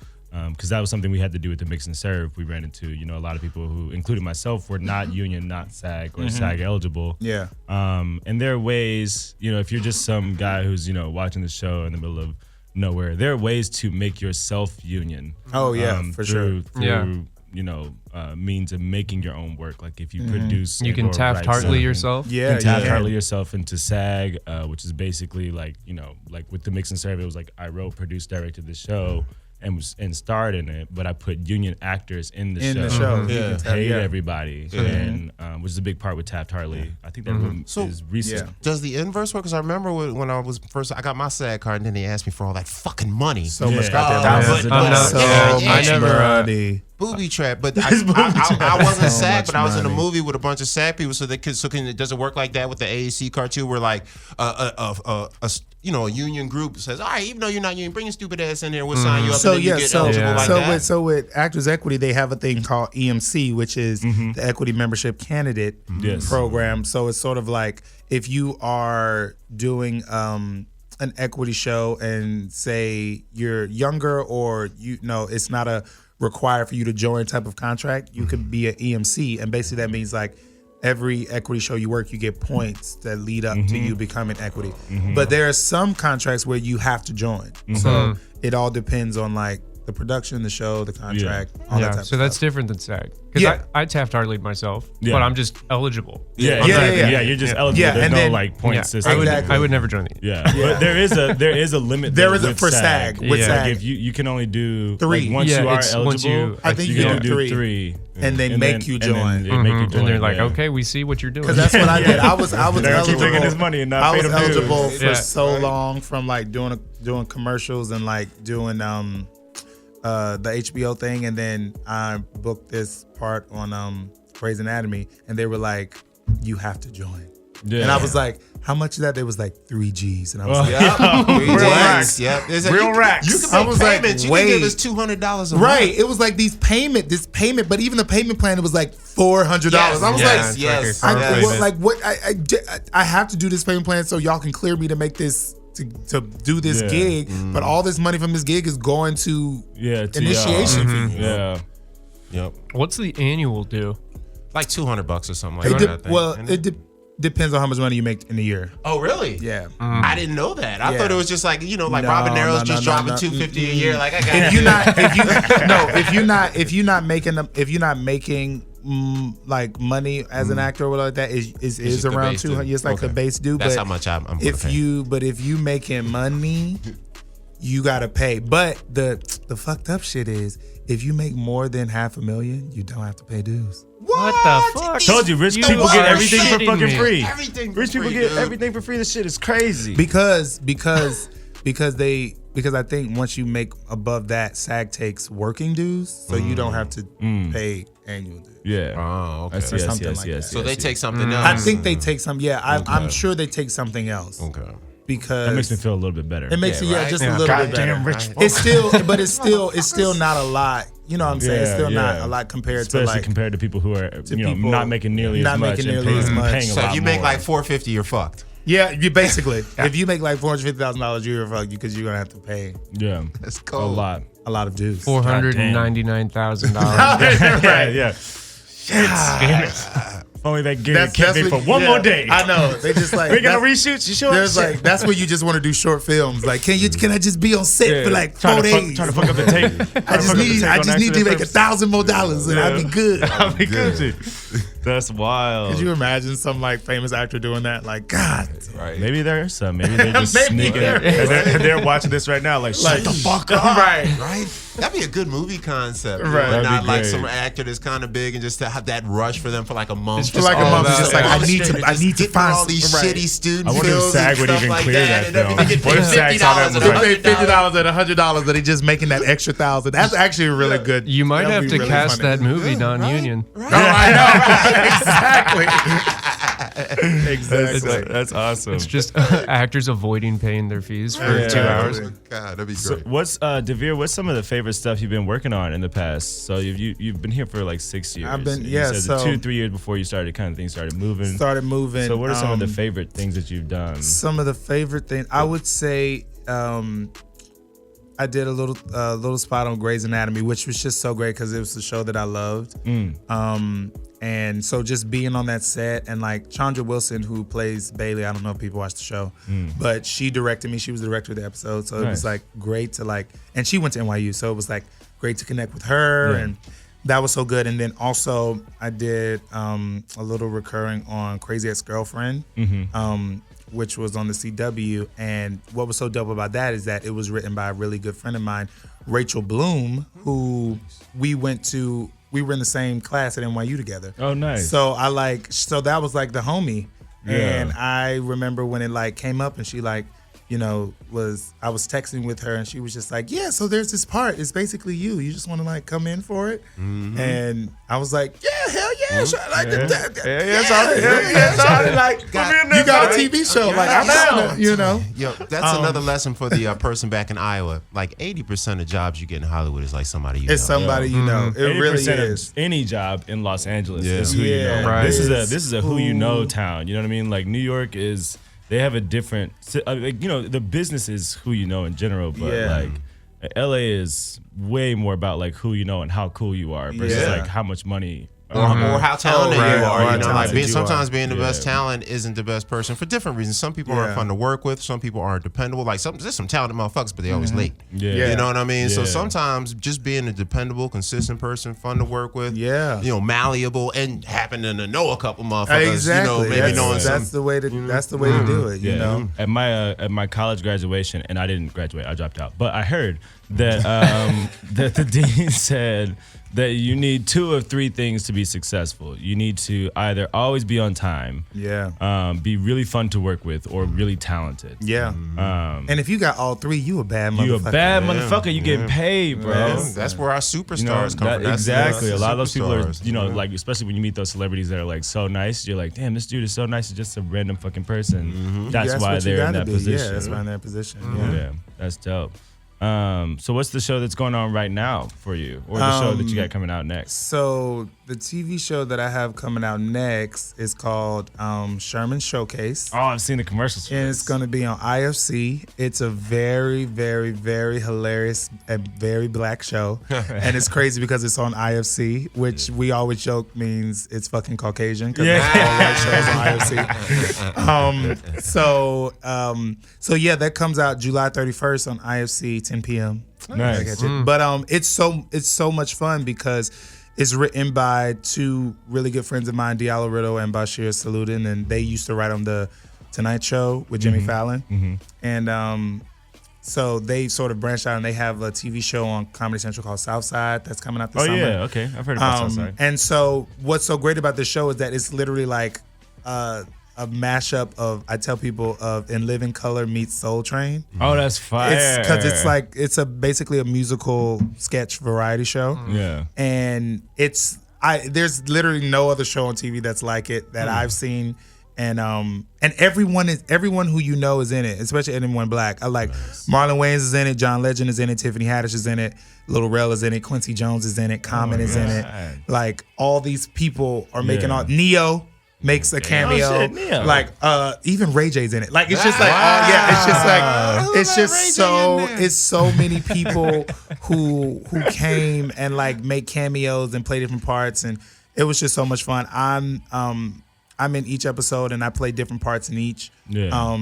because that was something we had to do with the mix and serve. We ran into, you know, a lot of people who, including myself, were not union, not SAG or SAG eligible. Yeah. And there are ways, you know, if you're just some guy who's, you know, watching the show in the middle of nowhere, there are ways to make yourself union. Oh yeah, for sure. Through, you know, means of making your own work. Like if you produce, You can and/or write Taft-Hartley something, yourself. Yeah, you can yeah. Taft-Hartley yourself into SAG, which is basically like, you know, like with the mix and serve, it was like I wrote, produced, directed the show and starred in it, but I put union actors in the show. In the show. You Yeah. can paid Yeah. everybody, and which is a big part with Taft-Hartley. I think that So- is recent. Yeah. Does the inverse work? Because I remember when I was first, I got my SAG card, and then they asked me for all that fucking money. So much Yeah. goddamn That money. was- I'm not- So yeah, much I never, money. Booby trap, but I wasn't So SAG, much but I was in a money. movie with a bunch of SAG people. So does it work like that with the AAC card too, where like you know, a union group says, all right, even though you're not union, bring your stupid ass in there, we'll sign you up, So and then yeah, you get so eligible like that. with Actors Equity, they have a thing called EMC, which is the Equity Membership Candidate Yes. Program. So it's sort of like if you are doing an equity show and say you're younger or you know it's not a required for you to join type of contract, you could be an EMC, and basically that means like every equity show you work, you get points that lead up to you becoming equity. But there are some contracts where you have to join. So it all depends on like the production, the show, the contract, all that type of So that's stuff. different than SAG. Because Yeah. I Taft-Hartley'd myself, Yeah. but I'm just eligible. Yeah, Yeah, exactly. yeah. You're just eligible. Yeah, There's and no then- like point Yeah, system. Exactly. I would never join the Yeah. But there is a limit. There though is a with for SAG. With Yeah. SAG. Like if you can only do Three. Like once Yeah, you are it's eligible, once you- I think you you can do do three. three, And they make you join. And then they make you join. And they're like, yeah. okay, we see what you're doing. Because that's what I did. I was They're gonna keep eligible. taking his money and not I pay was them dues. eligible for Yeah. so long from like doing commercials and like doing the HBO thing, and then I booked this part on Grey's Anatomy, and they were like, "You have to join." Yeah. And I was like, "How much is that?" They was like 3 G's, and I was like, Real racks. Yep. Real racks. You can I make was like, payments. You wait. can give us $200 a Right, month. it was like this payment, but even the payment plan, it was like $400. Yes, I was yes, like, yes. I have to do this payment plan so y'all can clear me to make this to do this Yeah. gig, but all this money from this gig is going to to initiation fee. Yeah. Yep. What's the annual due? Like $200 or something like that. I think. It depends on how much money you make in a year. Oh, really? Yeah. I didn't know that. I Yeah. thought it was just like, you know, like No, Robin Nero's no, just no, dropping no. $250 a year. Like I got If you're not making like money as an actor or whatever like that is just the around base 200. due. It's like Okay. the base due. That's but how much I'm gonna if pay. you making money, you gotta pay. But the fucked up shit is if you make more than $500,000, you don't have to pay dues. What the fuck? Told you, rich You people are get everything for shitting fucking me. free. Everything for Rich people free, get dude. everything for free. This shit is crazy. Because I think once you make above that, SAG takes working dues, so you don't have to pay annual dues. Yeah. Oh, okay. I see, Or I see, something I like see, I that. see. So I they see. take something I else. think they take some. Yeah, I'm sure they take something else. Okay. Because That makes me feel a little bit better. It makes Yeah, it right? just Yeah. a little bit better. Goddamn rich It's still not a lot. You know what I'm saying? It's still not a lot compared Especially to like compared to people who are people not making nearly as not much making and nearly as much. paying a So lot if you make more. like $450, you're fucked. yeah, you basically if you make like $450,000, you're fucked because you're gonna have to pay yeah, That's a cool. lot. a lot of dues. $499,000. Yeah. Damn it. If only that Gary kept me for one yeah, more day. I know. They just like We ain't got no that's- reshoots. You sure? There's like that's where you just want to do short films. Like, can I just be on set for like 4 days? Trying to fuck up the tape. I just need to make $1,000 more, and I'll be good. I'll be good. That's wild. Could you imagine some like famous actor doing that? Like, God. Right. Maybe there is some. Maybe they're just Maybe sneaking. there is. And they're watching this right now. Like, shut the fuck up. Right. Right? That'd be a good movie concept. Right. That'd Not be like great. some actor that's kind of big and just to have that rush for them for like a month. For like a month, it's just like, I need to get find all these right. shitty student I wonder if films SAG and would stuff even like clear that and film. then they get What if paid SAG saw that $50 and and was They like, paid $50 and $100 that he just making that extra $1,000. That's actually really good. You might That'd have be to really cast funny. that movie non-union. Oh, I know. Exactly. Exactly. That's awesome. It's just actors avoiding paying their fees for 2 hours. God, that'd be So great. what's Devere? What's some of the favorite stuff you've been working on in the past? So you've been here for like 6 years. I've been- And yeah, You said so- 2-3 years before you started, kind of things started moving. Started moving. So what are some of the favorite things that you've done? Some of the favorite things I would say. I did a little spot on Grey's Anatomy, which was just so great because it was the show that I loved. And so just being on that set and like Chandra Wilson, who plays Bailey, I don't know if people watch the show, but she directed me. She was the director of the episode, so it was like great to like. And she went to NYU, so it was like great to connect with her, and that was so good. And then also I did a little recurring on Crazy Ex-Girlfriend. Which was on the CW. And what was so dope about that is that it was written by a really good friend of mine, Rachel Bloom, who we were in the same class at NYU together. Oh, nice. So so that was like the homie. And I remember when it like came up and she like, I was texting with her and she was just like, yeah, so there's this part. It's basically you. You just want to like come in for it. And I was like, yeah, hell yeah. Sure. Like, you got a TV show. Like, I'm down. Yo, that's another lesson for the person back in Iowa. Like 80% of jobs you get in Hollywood is like somebody you know. It's somebody you know. It really 80% is. of any job in Los Angeles is who you know. Right. This is a who you know town. You know what I mean? Like New York is. They have a different, the business is who you know in general, but like LA is way more about like who you know and how cool you are versus like how much money. Or how talented right. you Or are. how Like talented you sometimes are. being the best talent isn't the best person for different reasons. Some people aren't fun to work with. Some people aren't dependable. Like there's some talented motherfuckers, but they always late. Yeah. You know what I mean? So Yeah. sometimes just being a dependable, consistent person, fun to work with. Yeah. Malleable and happening to know a couple motherfuckers. Exactly. Maybe knowing that's some. the way to do it. You know. At my college graduation, and I didn't graduate, I dropped out. But I heard that that the dean said that you need 2 of 3 things to be successful. You need to either always be on time, be really fun to work with, or really talented. Yeah. And if you got all 3, you a bad motherfucker. You a bad motherfucker. You getting paid, bro. That's where our superstars come from. Exactly. That's A lot of those people are, superstars. like, especially when you meet those celebrities that are like so nice, you're like, damn, this dude is so nice. He's just a random fucking person. That's why what you they're in gotta that be. position. Yeah, that's why in that position. Yeah, that's dope. So what's the show that's going on right now for you, or the show that you got coming out next? So the TV show that I have coming out next is called Shermans Showcase. Oh, I've seen the commercials for And this. it's going to be on IFC. It's a very, very, very hilarious and very black show. And it's crazy because it's on IFC, which we always joke means it's fucking Caucasian because all white shows on IFC. So yeah, that comes out July 31st on IFC, 10 p.m. Nice. But it's so much fun because it's written by 2 really good friends of mine, Diallo Riddle and Bashir Saludin, and they used to write on the Tonight Show with Jimmy Fallon. And so they sort of branched out and they have a TV show on Comedy Central called Southside that's coming out this summer. Oh yeah, okay, I've heard about Southside. And so what's so great about this show is that it's literally like a mashup of, I tell people, of In Living Color meets Soul Train. Oh, that's fire. It's because it's basically a musical sketch variety show. Yeah. And there's literally no other show on TV that's like it that I've seen. And everyone who you know is in it, especially anyone black. I like Marlon Wayans is in it, John Legend is in it, Tiffany Haddish is in it, Lil Rel is in it, Quincy Jones is in it, Common is in it. Like all these people are making all. Neo makes a cameo. Oh, shit, Neo. Like even Ray J's in it. Like it's just like it's so many people who came and like make cameos and play different parts, and it was just so much fun. I'm in each episode and I play different parts in each. Yeah.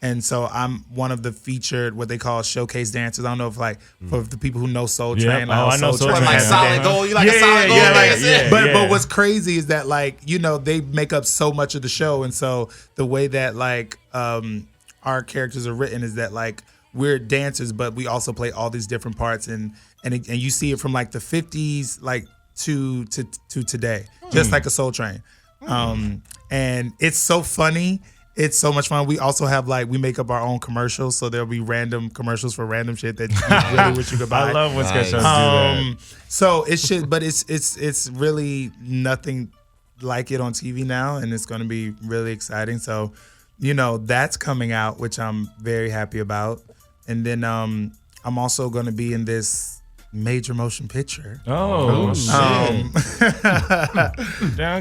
And so I'm one of the featured, what they call showcase dancers. I don't know if like for the people who know Soul Train. I know Soul Train. Like solid gold. You like a solid gold dancer? But what's crazy is that like, you know, they make up so much of the show. And so the way that like our characters are written is that like we're dancers, but we also play all these different parts. And you see it from like the 50s like to today, just like a Soul Train. And it's so funny. It's so much fun. We also have like we make up our own commercials, so there'll be random commercials for random shit that you really wish you could buy. I love when sketch shows do that. So it should, but it's really nothing like it on TV now, and it's going to be really exciting. So, you know, that's coming out, which I'm very happy about. And then I'm also going to be in this major motion picture. Oh, shit.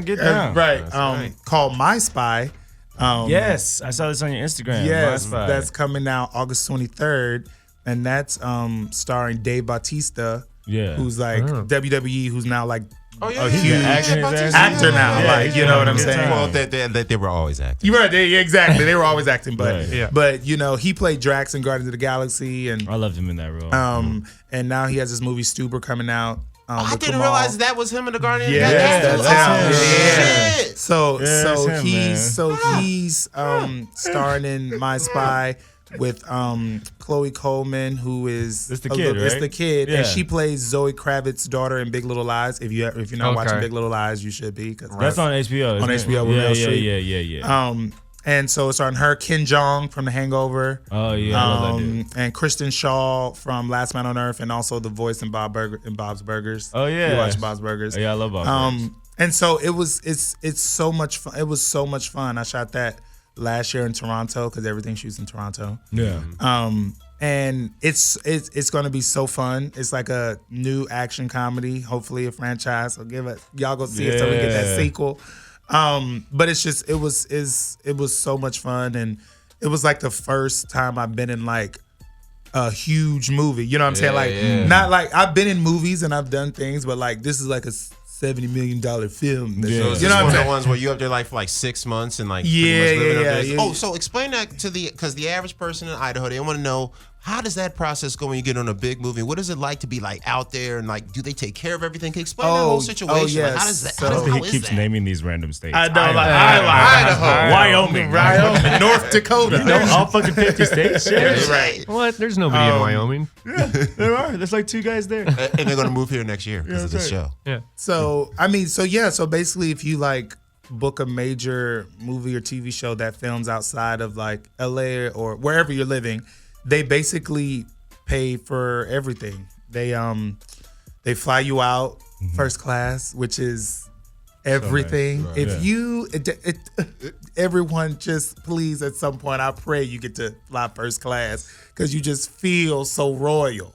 Get down. Right. Called My Spy. Yes, I saw this on your Instagram. Yes, that's coming out August 23rd, and that's starring Dave Bautista, who's like WWE, who's now like a huge actor now. Yeah, like, you know what I'm saying? Well, they were always acting. You're right. Exactly. They were always acting, but you know, he played Drax in Guardians of the Galaxy, and I loved him in that role. And now he has this movie Stuber coming out. I didn't realize that was him in the Guardians. That's him. Shit. So him, he's starring in My Spy with Chloe Coleman, who is the kid, right? It's the kid, Yeah. and she plays Zoe Kravitz's daughter in Big Little Lies. If you're not watching Big Little Lies, you should be. Cause That's on HBO. On HBO with Meryl Streep. Yeah. And so it's on her, Ken Jeong from The Hangover. Oh yeah, I love that dude. And Kristen Shaw from Last Man on Earth, and also the voice in Bob's Burgers. Oh yeah, you watch Bob's Burgers. Oh, yeah, I love Bob's Burgers. And so it's so much fun. It was so much fun. I shot that last year in Toronto because everything shoots in Toronto. Yeah. And it's going to be so fun. It's like a new action comedy, hopefully a franchise. So y'all go see it so we get that sequel. But it's just it was so much fun, and it was like the first time I've been in like a huge movie. You know what I'm saying? Like not like I've been in movies and I've done things, but like this is like a $70 million film. So you know one what I'm of the saying? ones where you up there like for like 6 months and like pretty much living up there. Yeah. Oh, so explain that to because the average person in Idaho, they want to know, how does that process go when you get on a big movie? What is it like to be like out there, and like do they take care of everything? Can you explain that whole situation? Yes. Like, how does that? So, He keeps naming these random states. I know, Idaho, Wyoming, North Dakota. You know, all fucking 50 states. Shit. Right. What? There's nobody in Wyoming. Yeah, there are. There's like 2 guys there. And they're gonna move here next year because of this show. Yeah. So I mean, so basically, if you like book a major movie or TV show that films outside of like LA or wherever you're living, they basically pay for everything. They fly you out first class, which is everything. So nice. If everyone just please at some point, I pray you get to fly first class because you just feel so royal.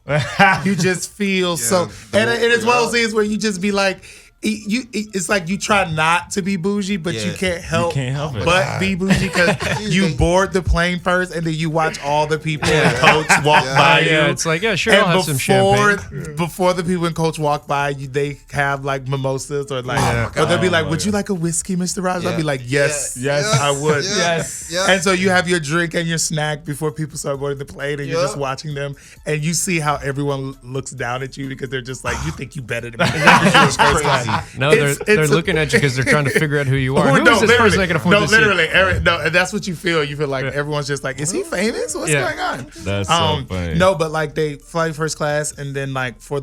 You just feel so, and it's one of those things where you just be like, it's like you try not to be bougie, but you can't help it. but be bougie because you board the plane first, and then you watch all the people in coach walk by you. Yeah, it's like, sure, and I'll have some champagne. Before the people in coach walk by you, they have like mimosas or like, or they'll be like, "Would you like a whiskey, Mr. Rogers?" I'll be like, "Yes, I would." Yes. And so you have your drink and your snack before people start boarding the plane, and you're just watching them, and you see how everyone looks down at you because they're just like, "You think you better than me?" It's crazy. No, they're looking at you because they're trying to figure out who you are. Who is this person that can afford this seat? No, and that's what you feel. You feel like everyone's just like, is he famous? What's going on? That's so funny. No, but like they fly first class, and then like for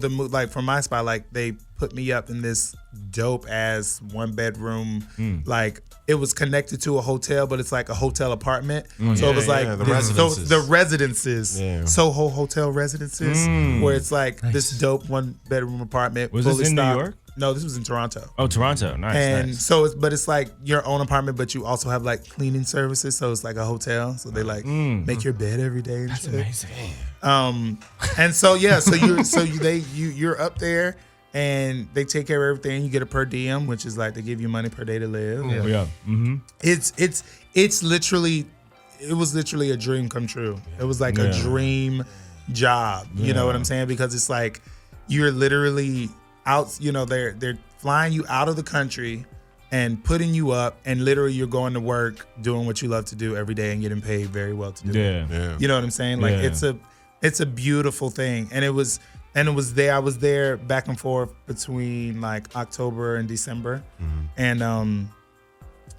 My Spy, like they put me up in this dope ass 1-bedroom, like it was connected to a hotel, but it's like a hotel apartment. So it was like the residences. the residences, Soho hotel residences, where it's like this dope 1-bedroom apartment. Was this in New York? No, this was in Toronto. Oh, Toronto. Nice. And so it's like your own apartment, but you also have like cleaning services. So it's like a hotel. So they like make your bed every day and shit. Amazing. And so you're up there and they take care of everything. You get a per diem, which is like they give you money per day to live. Yeah. Mm-hmm. It was literally a dream come true. It was like a dream job. You know what I'm saying? Because it's like you're literally out, they're flying you out of the country and putting you up, and literally you're going to work doing what you love to do every day and getting paid very well to do it. Yeah. You know what I'm saying? Like it's a beautiful thing. And it was there. I was there back and forth between like October and December.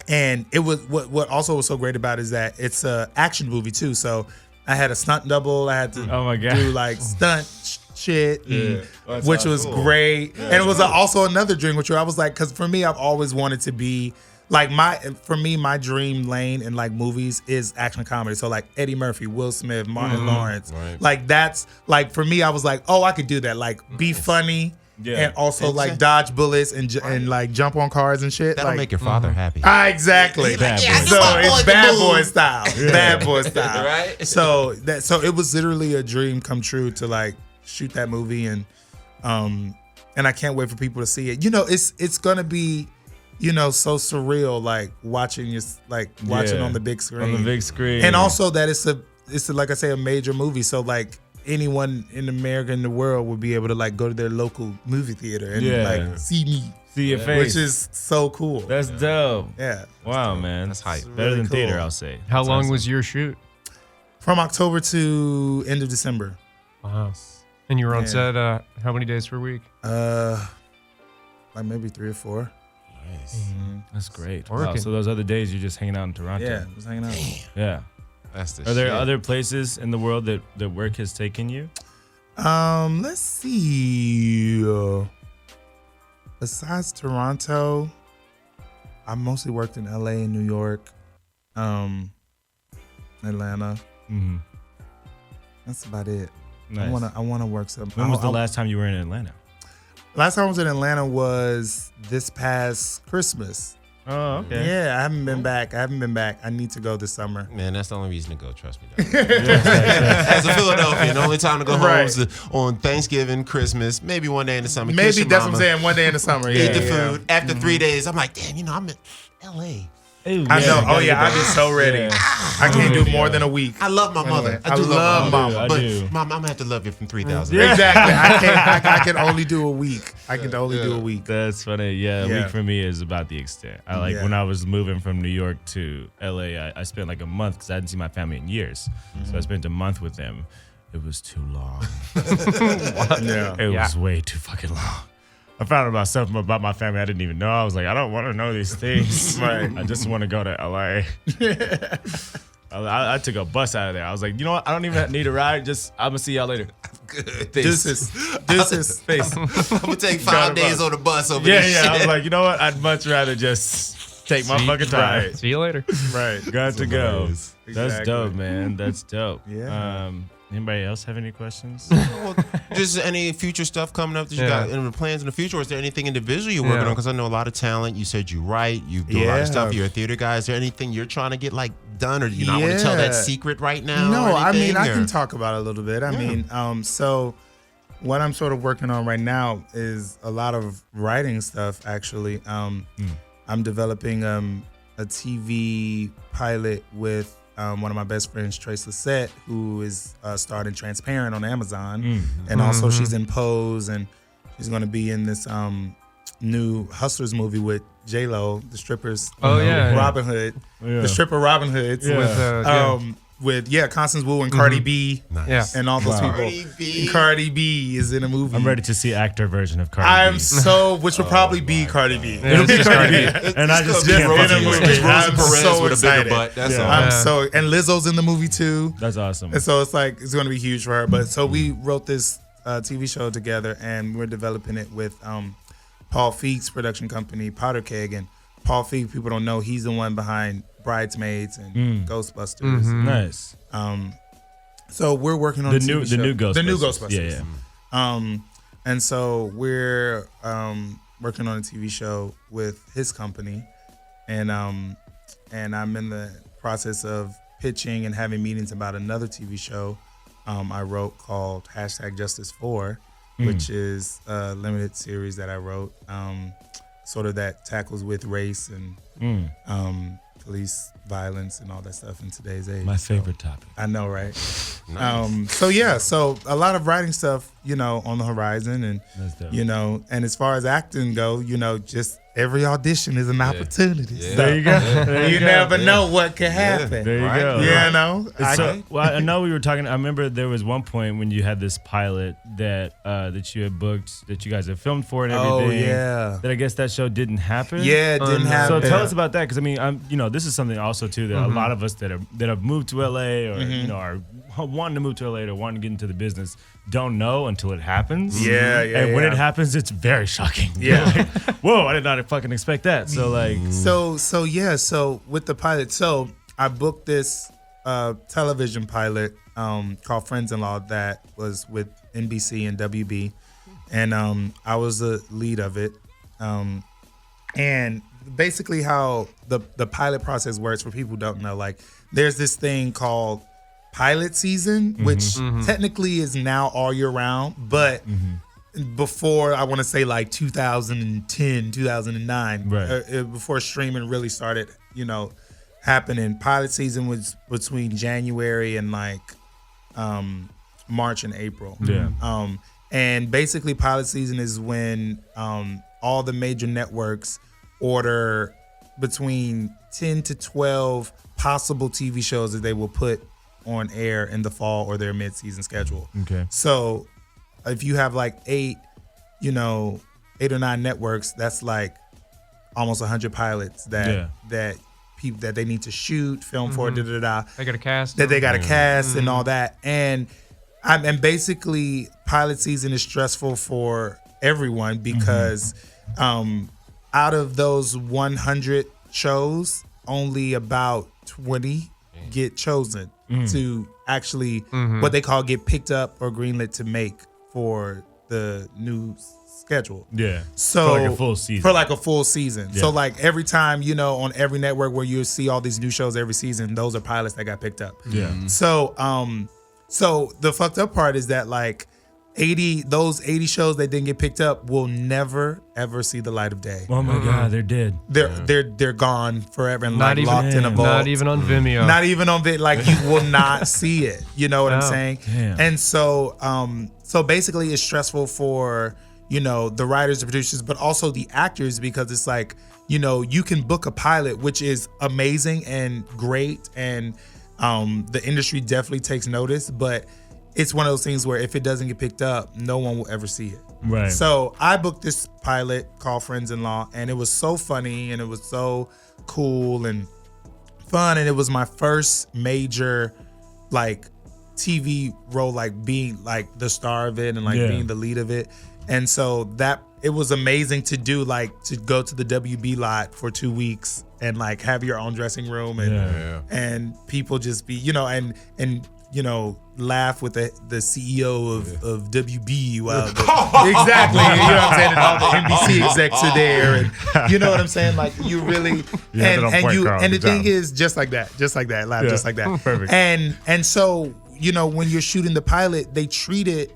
And it was what also was so great about it is that it's a action movie too. So I had a stunt double. I had to do like stunt shit, which was great. And it was also another dream, which I was like, because for me, I've always wanted to be like my dream lane in like movies is action comedy. So like Eddie Murphy, Will Smith, Martin Lawrence, like that's like for me, I was like, oh, I could do that. Like be funny. And also like dodge bullets and like jump on cars and shit. That'll like, make your father happy. Exactly. So it's bad boy style. Bad boy style. Right? So it was literally a dream come true to like shoot that movie and I can't wait for people to see it. You know, it's gonna be, you know, so surreal like watching on the big screen. On the big screen. And also that it's a like I say, a major movie. So like anyone in America in the world will be able to like go to their local movie theater and like see your face, which is so cool. That's dope. Yeah. Wow, man. That's hype. Better really than cool. theater, I'll say. How long was your shoot? From October to end of December. Wow. And you were on set how many days per week? Like maybe 3 or 4. Nice. That's great. Wow, Working. so those other days you're just hanging out in Toronto. Yeah, I was hanging out. Yeah. That's the Are there shit. other places in the world that work has taken you? Let's see. Besides Toronto, I mostly worked in LA and New York, Atlanta. Mm-hmm. That's about it. Nice. I wanna work some. When was the last time you were in Atlanta? Last time I was in Atlanta was this past Christmas. Oh, okay. Yeah, I haven't been back. I need to go this summer. Man, that's the only reason to go. Trust me. As a Philadelphian, the only time to go home is on Thanksgiving, Christmas, maybe one day in the summer. Maybe that's what I'm saying. One day in the summer. Eat the Yeah. food. After 3 days, I'm like, damn, you know, I'm in L.A. I know. Oh yeah, I'd be so ready. I can't do more than a week. I love my mother. I do love my mama. But Mom, I'm gonna have to love you from 3,000. Exactly. I can only do a week. I can only do a week. That's funny. Yeah, a week for me is about the extent. I like when I was moving from New York to LA, I spent like a month because I hadn't seen my family in years. So I spent a month with them. It was too long. It was way too fucking long. I found about something about my family I didn't even know. I was like, I don't want to know these things. I just want to go to LA. I took a bus out of there. I was like, you know what? I don't even need a ride. Just I'm gonna see y'all later. Good. Deuces. Face. I'm gonna take 5 days on the bus over Yeah, this yeah. shit. I was like, you know what? I'd much rather just take my fucking time. Right. See you later. Right. Got to go. hilarious. That's Exactly. dope, man. That's dope. Yeah. Anybody else have any questions? Well, just any future stuff coming up that you got any plans in the future, or is there anything individually you're working on? Because I know a lot of talent. You said you write, you do a lot of stuff. You're a theater guy. Is there anything you're trying to get like done, or do you not want to tell that secret right now? No, or I mean anything, I or? can talk about it a little bit. I mean, so what I'm sort of working on right now is a lot of writing stuff. Actually, I'm developing a TV pilot with one of my best friends, Trace Lissette, who is starring Transparent on Amazon, and also she's in Pose, and she's going to be in this new Hustlers movie with J-Lo, the strippers. Robin Hood, the stripper Robin Hoods with Constance Wu and Cardi B, and all those people. Cardi B is in a movie. I'm ready to see actor version of Cardi B. Which will probably be Cardi B. It'll be Cardi B. And I just Just can't Rosie wait to Perez. see it. Just Rosie I'm Perez so with a excited. bigger butt. That's all. And Lizzo's in the movie too. That's awesome. And so it's like it's going to be huge for her. But so we wrote this TV show together, and we're developing it with Paul Feig's production company, Powder Keg. And Paul Feig, people don't know, he's the one behind Bridesmaids and Ghostbusters. Nice. So we're working on The a TV new show. Ghostbusters. The new Ghostbusters. Yeah. And so we're working on a TV show with his company, and I'm in the process of pitching and having meetings about another TV show I wrote called #Justice4, which is a limited series that I wrote, sort of that tackles with race and police violence and all that stuff in today's age. My favorite topic. I know, right? Nice. So a lot of writing stuff, on the horizon, and That's dope. and as far as acting go, just every audition is an opportunity. Yeah. So There you go. There you go. never know what could happen. There you Right. go. You know? So, well, I know we were talking. I remember there was one point when you had this pilot that that you had booked, that you guys had filmed for and everything. Oh, yeah. That I guess that show didn't happen. Yeah, it didn't happen. So tell us about that, because I mean, this is something also too that a lot of us that have moved to LA or are wanting to move to LA or wanting to get into the business don't know until it happens. Yeah, And when it happens, it's very shocking. Yeah. Like, whoa, I did not fucking expect that. So like, So with the pilot, so I booked this television pilot called Friends-in-Law that was with NBC and WB, and I was the lead of it. And basically how the pilot process works, for people who don't know, like there's this thing called pilot season, which technically is now all year round, but before, I want to say like 2010, 2009, Right. Before streaming really started, happening. Pilot season was between January and like March and April. Yeah. And basically pilot season is when all the major networks order between 10 to 12 possible TV shows that they will put on air in the fall or their mid-season schedule. Okay. So if you have like 8 or 9 networks, that's like almost 100 pilots that people that they need to shoot, film for, They got to cast. that they got to cast and all that. And basically pilot season is stressful for everyone because out of those 100 shows, only about 20 get chosen to actually what they call get picked up or greenlit to make for the new schedule. Yeah. So for like a full season. For like a full season. Yeah. So like every time, on every network where you see all these new shows every season, those are pilots that got picked up. Yeah. So so the fucked up part is that like 80 shows that didn't get picked up will never ever see the light of day. Oh my God, they're dead. They're gone forever and Not like even- locked in a vault. Not even on Vimeo. Not even on Vimeo. Like you will not see it. You know what I'm No. saying? Damn. And so so basically it's stressful for the writers, the producers, but also the actors, because it's like you can book a pilot, which is amazing and great, and the industry definitely takes notice, but it's one of those things where if it doesn't get picked up, no one will ever see it. Right. So I booked this pilot called Friends-in-Law, and it was so funny and it was so cool and fun, and it was my first major like TV role, like being like the star of it and like being the lead of it. And so that it was amazing to do, like to go to the WB lot for 2 weeks and like have your own dressing room and people just be and laugh with the CEO of WB while exactly, you know what I'm saying, and all the NBC execs are there, and you know what I'm saying, like you really and the thing is just like that, laugh just like that. Perfect. And so when you're shooting the pilot, they treat it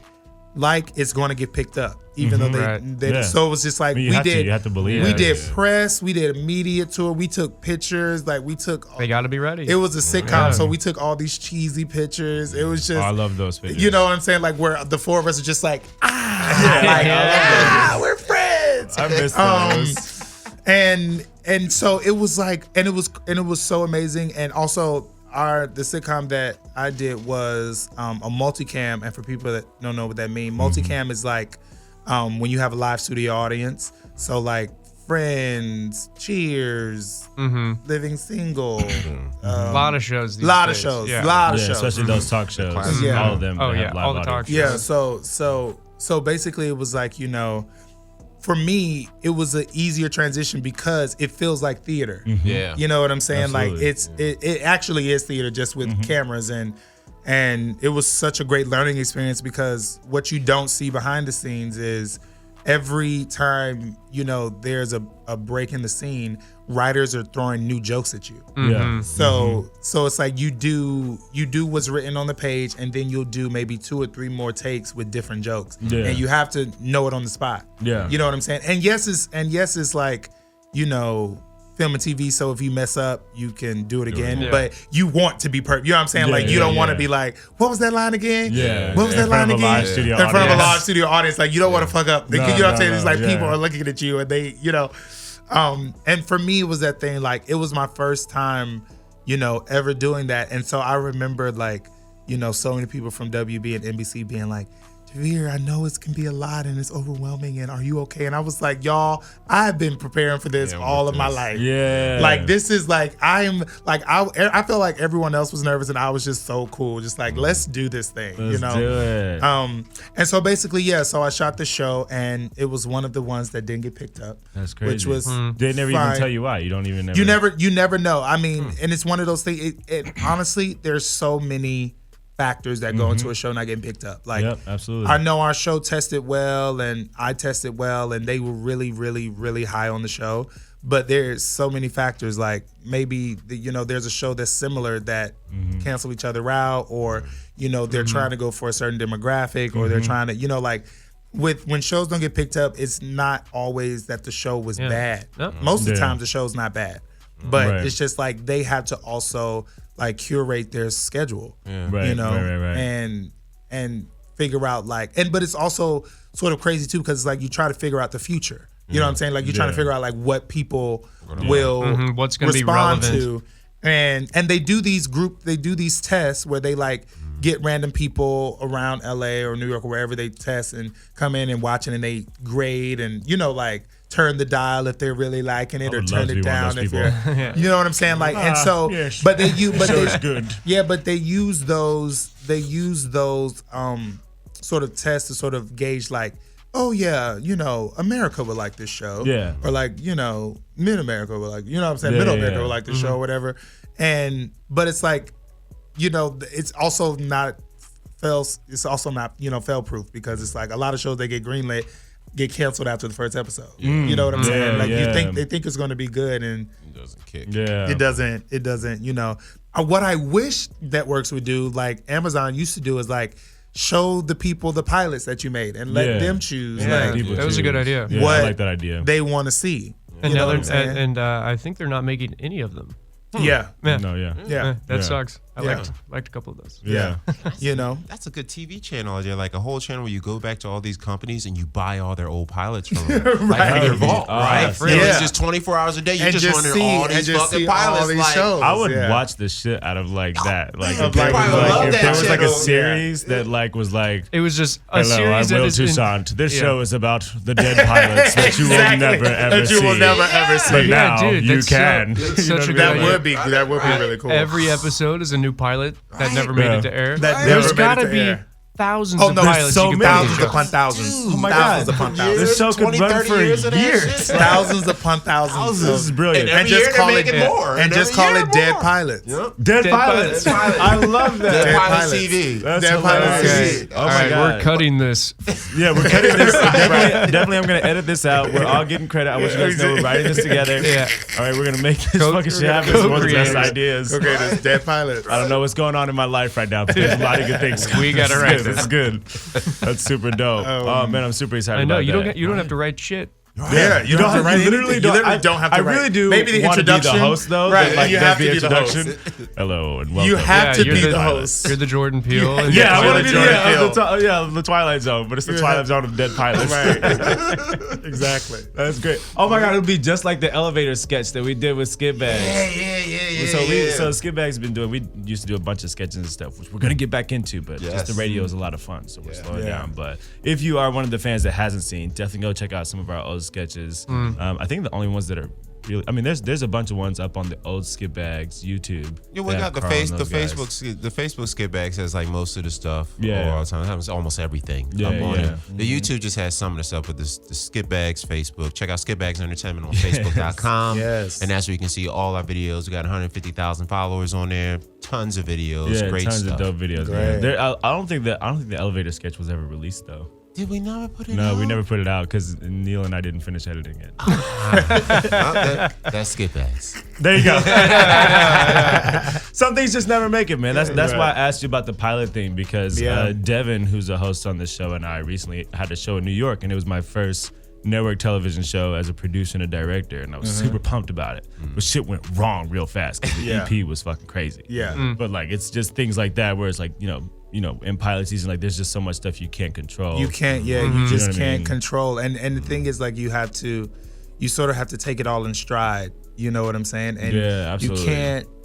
like it's going to get picked up, even though they so it was just like you have to believe we it. did press, we did a media tour, we took pictures, like we took They got to be ready. it was a sitcom, so we took all these cheesy pictures. It was just I love those pictures. you know what I'm saying, like where the four of us are just like we're friends. I miss those. And so it was like, and it was so amazing. And also the sitcom that I did was a multicam. And for people that don't know what that means, multicam is like when you have a live studio audience. So like Friends, Cheers, Living Single, a lot of shows. These lot of days. shows, Yeah. lot of shows. Especially those talk shows. Yeah. All of them. Oh, they yeah, have live all the talk audience. shows. Yeah, so basically it was like, for me, it was an easier transition because it feels like theater. Yeah. You know what I'm saying? Absolutely. Like it actually is theater, just with cameras, and it was such a great learning experience, because what you don't see behind the scenes is every time there's a break in the scene, writers are throwing new jokes at you. Yeah. So it's like you do what's written on the page, and then you'll do maybe 2 or 3 more takes with different jokes. Yeah. And you have to know it on the spot. Yeah. You know what I'm saying? And yes, it's like, film and TV, so if you mess up, you can do it again. Yeah. But you want to be perfect. You know what I'm saying? Yeah, like you don't want to yeah. be like, what was that line again? Yeah. What was that line In front again? of a live studio In front of a audience. live studio audience. Like you don't want to fuck up. No, You know what I'm saying? no, It's like yeah. people are looking at you and they, And for me, it was that thing, like, it was my first time, ever doing that. And so I remember, like, so many people from WB and NBC being like, Devere, I know it can be a lot and it's overwhelming, and are you okay? And I was like, y'all, I've been preparing for this all of my life. Yeah. Like, this is like, I feel like everyone else was nervous and I was just so cool. Just like, let's do this thing, Let's do it. And so basically, so I shot the show and it was one of the ones that didn't get picked up. That's crazy. Which was They never fine. even tell you why. You don't even You never know. I mean, and it's one of those things, honestly, there's so many factors that go into a show not getting picked up. Like, Yep, absolutely. I know our show tested well and I tested well and they were really, really, really high on the show. But there's so many factors, like maybe, there's a show that's similar that cancel each other out, or, they're trying to go for a certain demographic, or they're trying to, like, when shows don't get picked up, it's not always that the show was bad. No. Most of the time the show's not bad. But it's just like they have to also like curate their schedule, Right. and figure out but it's also sort of crazy too, because it's like you try to figure out the future. You know what I'm saying? Like you're trying to figure out like what people will what's going to be respond relevant to, and they do these tests where they like get random people around LA or New York or wherever they test and come in and watch it, and they grade and like turn the dial if they're really liking it, or turn it down if they're, you know what I'm saying? Like, and so, yes. but they use, good. Yeah, but they use those sort of tests to sort of gauge like, oh yeah, America would like this show. Yeah. Or like, mid-America would like, what I'm saying? Yeah, Middle yeah, America yeah. would like this show or whatever. But it's like, it's also not fail proof, because it's like a lot of shows they get greenlit get canceled after the first episode. You know what I'm saying? Like they think it's going to be good, and It doesn't kick. it doesn't. What I wish networks would do, like Amazon used to do, is like show the people the pilots that you made and let them choose Yeah, like that was a good idea. Yeah, what I like that idea. they want to see. And You know now what I'm they're, saying? and I think they're not making any of them. Yeah. No, yeah. Yeah. That Yeah. sucks. I Yeah. liked a couple of those. Yeah. That's a good TV channel idea, like a whole channel where you go back to all these companies and you buy all their old pilots from them. Like in your vault, right? Yeah. It's just 24 hours a day. You And just just running see- all and these just fucking see all pilots. these Like, shows. I would Yeah. watch the shit out of like that. Like Of if there like, was I like, love if that there was like a channel. series that like was like, It was just a hello, I'm series that Will is in- Toussaint. This yeah. show is about the dead pilots that you will never ever that see. you will never ever see. But Yeah, now dude, you that's so- can. that's You know such a what I good mean? idea. That would be really cool. Every episode is a new pilot that never made it to air. That There's never made got to it to be air. thousands Oh of no, pilots so you can many. put in thousands the show. upon thousands. Oh my Thousands God. upon This thousands. show could 20, run 30 for years of that years. shit. Thousands upon thousands. This is brilliant. And And every just year call they're it making more. and just every call year it dead more. pilots. Yep. Dead Dead pilots. pilots. I love that. Dead Pilot pilots. TV. That's Dead pilots. hilarious. Okay. Oh All my right, God. we're cutting this. Yeah, we're cutting this. Definitely, I'm going to edit this out. We're all getting credit. I want you guys to know we're writing this together. Yeah. All right, we're going to make this Co- fucking shit we're happen. gonna It's one of the best co-create. ideas. Okay, this dead pilots. I don't know what's going on in my life right now, but there's a lot of good things. We gotta It's write good. this. It's good. That's super dope. Oh man, I'm super excited. I know about you that. don't have to write shit. Yeah, you don't have to write You literally anything. don't. You literally don't have to I write. really do. Maybe the want to be introduction. the host though. Right, that, like, you does have the to be the host. introduction. Hello and welcome. You have to you're be the- the host. You're the Jordan Peele. and Yeah, I you're want to the be Jordan Peele. the Twilight Zone, but it's the Twilight Zone of dead pilots. Right. Exactly. That's great. Oh my God, it'll be just like the elevator sketch that we did with Skitbags. Yeah. So Skitbags been doing. We used to do a bunch of sketches and stuff, which we're gonna get back into. But just the radio is a lot of fun, so we're slowing down. But if you are one of the fans that hasn't seen, definitely go check out some of our old sketches. I think the only ones that are really, I mean, there's a bunch of ones up on the old Skitbags YouTube. Yeah, we that got the Carl and the those guys. Facebook Skitbags has like most of the stuff. Yeah. all the time. That was almost everything. Yeah, up on yeah. it. The YouTube just has some of the stuff, but the Skitbags Facebook. Check out Skitbags Entertainment on Facebook.com. Yes. And that's where you can see all our videos. We got 150,000 followers on there. Tons of videos. Yeah, Great tons stuff. of dope videos. Man. I don't think the elevator sketch was ever released though. Did we never put it No, out? we never put it out because Neil and I didn't finish editing it. That's Skitbags. There you go. Some things just never make it, man. That's why I asked you about the pilot thing because Devin, who's a host on this show, and I recently had a show in New York, and it was my first network television show as a producer and a director, and I was super pumped about it. But shit went wrong real fast because the EP was fucking crazy. Yeah. But like, it's just things like that where it's like, you know, in pilot season, like there's just so much stuff you can't control. You can't, you You just know what I can't mean? control. And the thing is, like, you have to you sort of have to take it all in stride. You know what I'm saying? And Yeah, absolutely.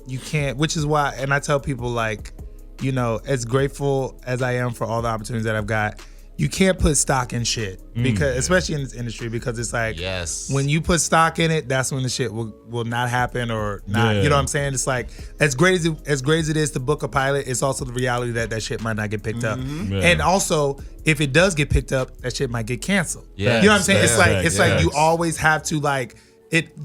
you can't, which is why, and I tell people like, you know, as grateful as I am for all the opportunities that I've got, you can't put stock in shit because, especially in this industry, because it's like, when you put stock in it, that's when the shit will not happen or not. Yeah. You know what I'm saying? It's like as great as it is to book a pilot, it's also the reality that shit might not get picked up, Yeah. and also if it does get picked up, that shit might get canceled. Yes. You know what I'm saying? It's like you Yes. always have to like.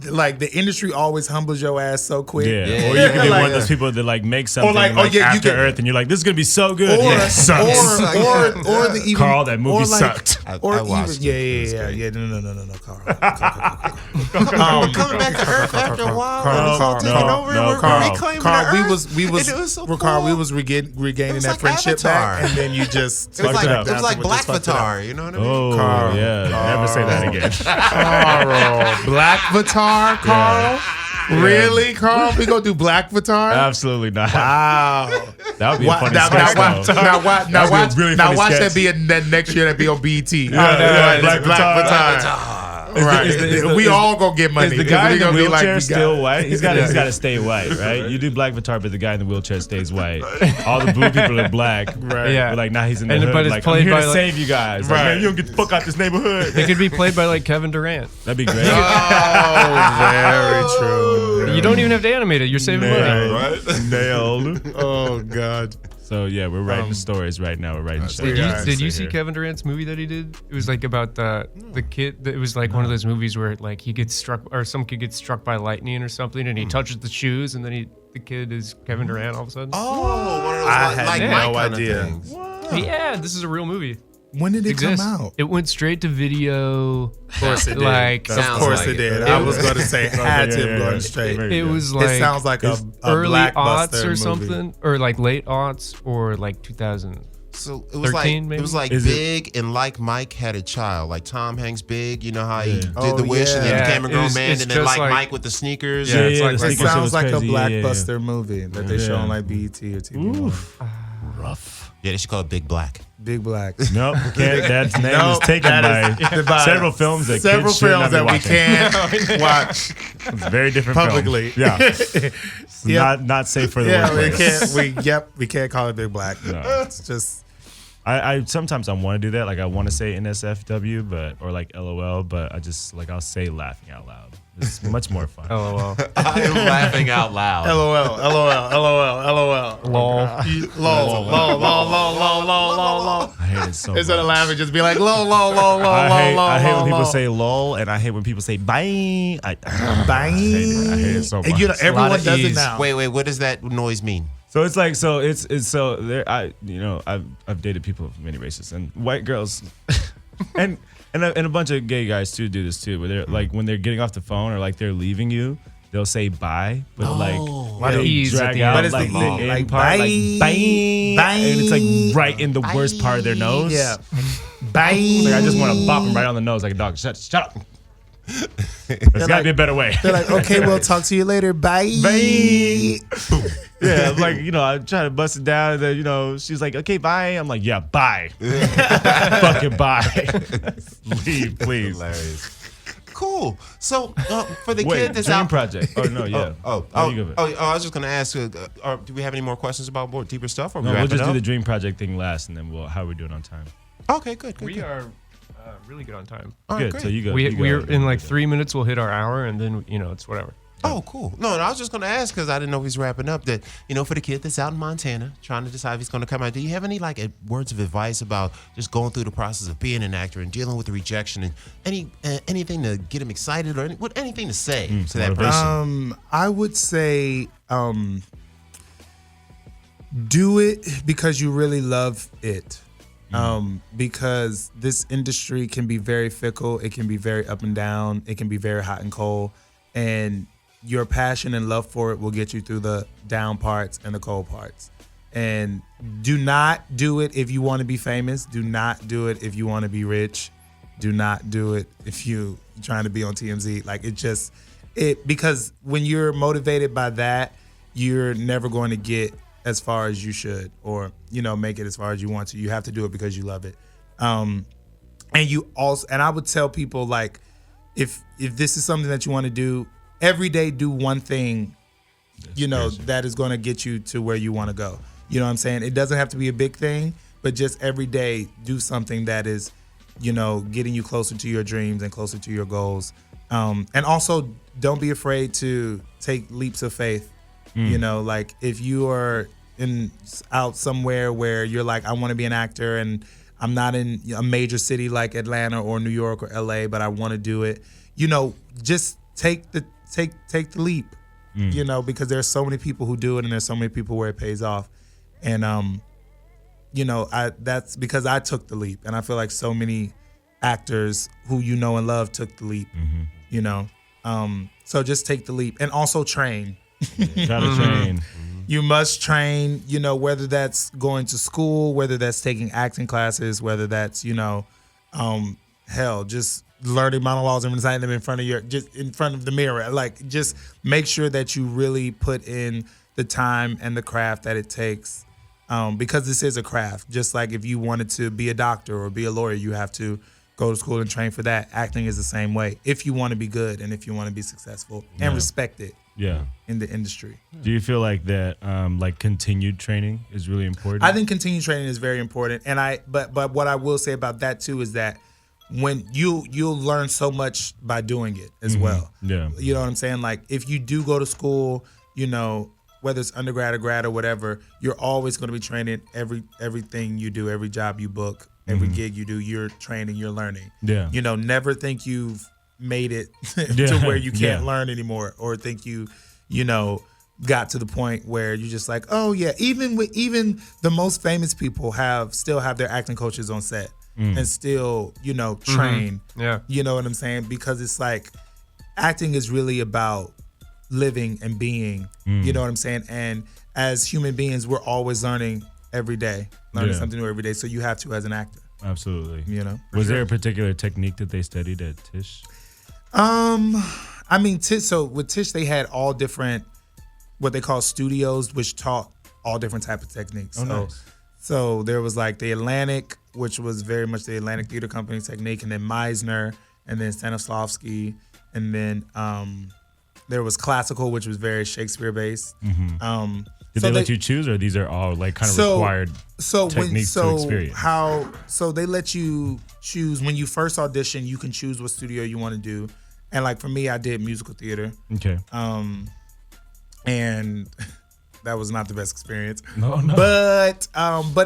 Like the industry always humbles your ass so quick. Yeah. Or you can be Like- one of those people that like make something like, like, you After can- Earth, and you're like, this is gonna be so good. Or, Yeah, it sucks. or the even Carl, that movie or like, sucked. Or I even watched it. yeah. No, Carl. Coming back to Earth after a while. Carl, We're taking over and we're reclaiming Carl, the Earth. we was And it was so Carl, we cool. was regaining was that like friendship Avatar. back, and then you just It was fucked like up. Black Just fucked it up. Avatar. You know what I mean? Oh, Carl. yeah. Never say that again. Carl, Black Avatar, Carl. Really, Carl? We gonna do Black Avatar? Absolutely not. Wow. That would be a Now funny watch sketch, though. now watch really funny watch sketch. that be that next year that be on BT. Yeah, Black Avatar. Right. We all gonna get money. Is the guy We in the gonna be wheelchair we still got- white? He's got to stay white, right? You do Black Avatar, but the guy in the wheelchair stays white. All the blue people are black. Right. Yeah. But like now he's in the And- hood. but it's Like, played I'm here by, to like- save you guys. Like, Right. man, you don't get the fuck out this neighborhood. They could be played by like Kevin Durant. That'd be great. Oh, very true. You don't even have to animate it. You're saving money. Nailed. Nailed. Oh God. So yeah, we're writing stories right now. We're writing shows. Did you see Kevin Durant's movie that he did? It was like about the kid. It was like one of those movies where like he gets struck, or some kid gets struck by lightning or something, and he touches the shoes, and then the kid is Kevin Durant all of a sudden. Oh, one of those I had like no Mike kind of idea. things. Yeah, this is a real movie. When did it Exists. come out? It went straight to video. Of course it did. Like Of Sounds course like it it. did. I was going to say had to have gone straight. Very it good. was like It sounds like a early Blackbuster aughts or movie. something, or like late aughts, or like 2000. So it was 13 like maybe? it was like Is it- Big and like Mike had a child, like Tom Hanks Big. You know how he did Oh, the wish and then yeah. became a grown It's- man, it's and then just like like- Mike with the sneakers. Yeah, Yeah, it's yeah, like the It sneakers sounds was like a crazy. Yeah, yeah, Blackbuster movie that they show on like BET or TV. Rough. Yeah, they should call it Big Black. Big Black. Nope. Can't, that name Nope, is taken that is- by several films that Several kids should films not be that we watching. can't watch It's very different publicly. Films. Yeah. It's Yep. not safe for the Yeah, we workplace. can't. We can't call it Big Black. No. It's just. I sometimes I want to do that. Like I want to say NSFW, but or like LOL, but I just like I'll say laughing out loud. It's much more fun. LOL. I am laughing out loud. LOL. Lol. Lol. I hate it so Instead of much. laughing, just be like lol. I hate when people say lol, and I hate when people say bye. I hate it so much. And you know, everyone of does it ease. now. Wait, what does that noise mean? So it's like it's so there. I've dated people of many races and white girls, and a bunch of gay guys too do this too. Where they're like when they're getting off the phone or like they're leaving you, they'll say bye, but like they ease at drag the out end. But it's like the the E, end like part, bye, like bye, and it's like right in the worst part of their nose. Yeah. Bye. Like I just want to bop them right on the nose like a dog. Shut up. There's got to be a better way. They're like, okay, we'll talk to you later. Bye. Bye. Yeah, I'm like, I try to bust it down, and then, she's like, okay, bye. I'm like, yeah, bye. Fucking bye. Leave, please. Hilarious. Cool. So for the Wait, kid that's Dream out. Project. Oh, no, yeah. Oh, you go. I was just gonna ask. Do we have any more questions about more deeper stuff? Or No, we we'll wrap just it do up? the Dream Project thing last, and then how are we doing on time? Okay, good. We are really good on time. All right, Good, great. so you go. We're in like 3 minutes. We'll hit our hour, and then it's whatever. Oh, cool. No, I was just going to ask because I didn't know if he's wrapping up that, for the kid that's out in Montana trying to decide if he's going to come out, do you have any words of advice about just going through the process of being an actor and dealing with the rejection and anything to get him excited or anything to say to that person? I would say do it because you really love it. Because this industry can be very fickle. It can be very up and down. It can be very hot and cold. And your passion and love for it will get you through the down parts and the cold parts. And do not do it if you want to be famous. Do not do it if you want to be rich. Do not do it if you're trying to be on TMZ. Because when you're motivated by that, you're never going to get as far as you should or, make it as far as you want to. You have to do it because you love it. And I would tell people, if this is something that you want to do, every day do one thing, that is going to get you to where you want to go. You know what I'm saying? It doesn't have to be a big thing, but just every day do something that is, getting you closer to your dreams and closer to your goals. And also don't be afraid to take leaps of faith. Like if you are out somewhere where you're like, I want to be an actor and I'm not in a major city like Atlanta or New York or LA, but I want to do it. Just take the leap. Because there's so many people who do it and there's so many people where it pays off. And that's because I took the leap, and I feel like so many actors who and love took the leap. So just take the leap and also train. Try to train. You must train, whether that's going to school, whether that's taking acting classes, whether that's, just learning monologues and reciting them in front of the mirror. Like, just make sure that you really put in the time and the craft that it takes. Because this is a craft. Just like if you wanted to be a doctor or be a lawyer, you have to go to school and train for that. Acting is the same way. If you want to be good and if you want to be successful and respected. Yeah, in the industry. Do you feel like that, continued training is really important? I think continued training is very important, and but what I will say about that too is that when you'll learn so much by doing it as well. Yeah, you know what I'm saying? Like if you do go to school, whether it's undergrad or grad or whatever, you're always going to be training everything you do, every job you book, every gig you do. You're training, you're learning. Yeah, never think you've made it to where you can't learn anymore, or think you got to the point where you're just like, oh yeah, even the most famous people still have their acting coaches on set and still train. Yeah, you know what I'm saying? Because it's like acting is really about living and being. You know what I'm saying? And as human beings, we're always learning every day, learning something new every day. So you have to as an actor. Absolutely. Was there a particular technique that they studied at Tisch? So with Tisch, they had all different, what they call studios, which taught all different type of techniques. Nice. So there was like the Atlantic, which was very much the Atlantic Theater Company technique, and then Meisner, and then Stanislavski, and then there was classical, which was very Shakespeare based. Did they let you choose, or these are all like kind of required techniques to experience? So they let you choose when you first audition. You can choose what studio you want to do, and like for me, I did musical theater. Okay. And that was not the best experience. No. But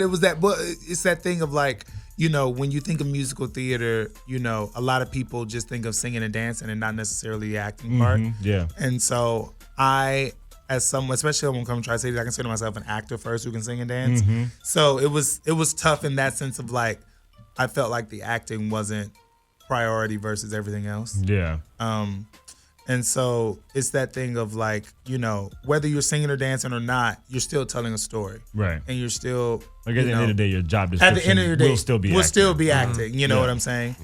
it was that. But it's that thing of like, when you think of musical theater, a lot of people just think of singing and dancing and not necessarily the acting part. Yeah. And so as someone, especially when I'm coming to Tri-Cities, I consider myself an actor first who can sing and dance. So it was tough in that sense of like, I felt like the acting wasn't priority versus everything else. Yeah. And so it's that thing of like, whether you're singing or dancing or not, you're still telling a story. Right. And you're still, like at the end of the day, your job description at the end of the day, will still be acting. You know what I'm saying?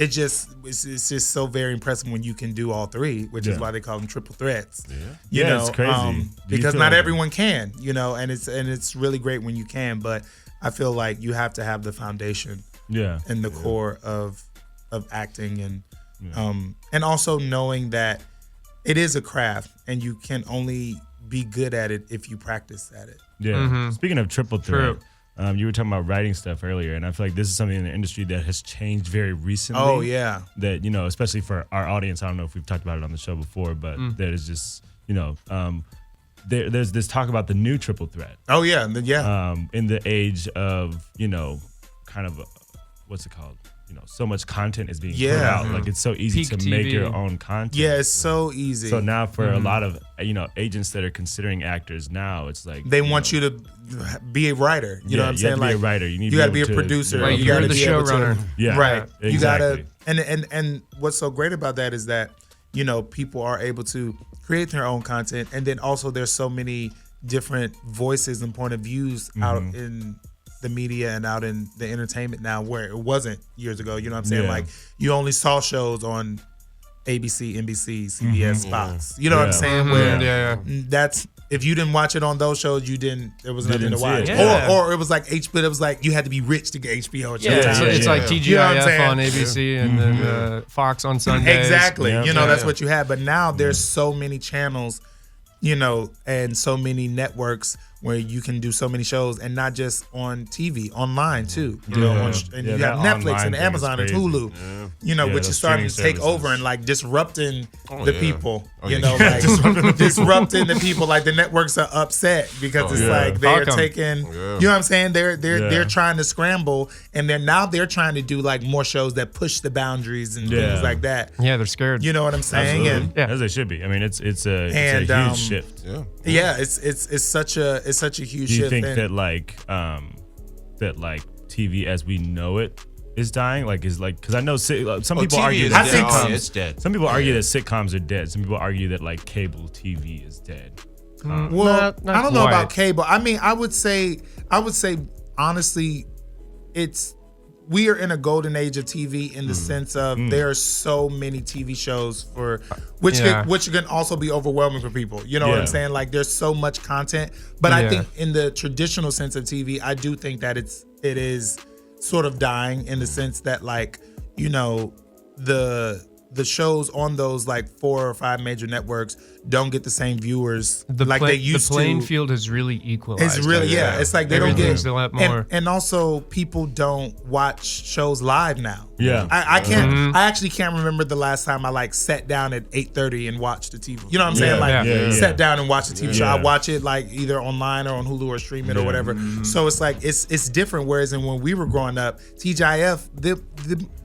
It's just so very impressive when you can do all three, which is why they call them triple threats. Yeah. It's crazy. Because not everyone can, and it's really great when you can, but I feel like you have to have the foundation and the core of acting and also knowing that it is a craft and you can only be good at it if you practice at it. Yeah. Speaking of triple threat, you were talking about writing stuff earlier, and I feel like this is something in the industry that has changed very recently. Oh yeah. That especially for our audience, I don't know if we've talked about it on the show before, but that is just there's this talk about the new triple threat. Oh yeah, in the age of kind of what's it called? So much content is being put out. Like it's so easy Peak to TV. make your own content. Yeah, it's so easy. So now for a lot of agents that are considering actors now, it's like they want you to be a writer. You know what I'm saying? You have to be a writer. You got to be a producer. Right, you got to the be able to. showrunner. Yeah, right. Exactly. You gotta. And what's so great about that is that people are able to create their own content, and then also there's so many different voices and point of views out in the media and out in the entertainment now, where it wasn't years ago. You know what I'm saying? Yeah. Like you only saw shows on ABC, NBC, CBS, Fox. You know what I'm saying? Where if you didn't watch it on those shows, there was nothing to Didn't see watch. it. Yeah. Or it was like but it was like you had to be rich to get HBO. At Yeah, Showtime. it's like TGIF You know what I'm saying? on ABC and then Fox on Sundays. Exactly. Yeah. That's what you had. But now there's so many channels, and so many networks where you can do so many shows, and not just on TV, online too. And you have that Netflix online and thing Amazon and is crazy. Hulu. Yeah, which those is starting to streaming take over services. and like disrupting the people. Oh, yeah. Disrupting the people. Like the networks are upset because it's like they're Fuck 'em. taking. You know what I'm saying? They're trying to scramble, and they're trying to do like more shows that push the boundaries and things like that. Yeah, they're scared. You know what I'm saying? Absolutely. And As they should be. I mean, it's a huge shift. it's such a huge Do you shift. think and- that TV as we know it is dying? Because I know some people TV argue is that dead. sitcoms, It's dead. Some people argue that sitcoms are dead. Some people argue that like cable TV is dead. Well, Not I don't know about quite. cable. I mean, I would say honestly, we are in a golden age of TV in the sense of there are so many TV shows which can also be overwhelming for people. You know what I'm saying? Like there's so much content. But I think in the traditional sense of TV, I do think that it is sort of dying in the sense that like, the shows on those like 4 or 5 major networks don't get the same viewers like they used to. The playing field is really equalized. It's really it's like they don't Everything's get a lot more. and also people don't watch shows live now. Yeah. I can't. I actually can't remember the last time I like sat down at 8:30 and watched the TV. You know what I'm saying? Like sat down and watched the TV show. I watch it like either online or on Hulu or stream it or whatever. So it's like it's different. Whereas when we were growing up, TGIF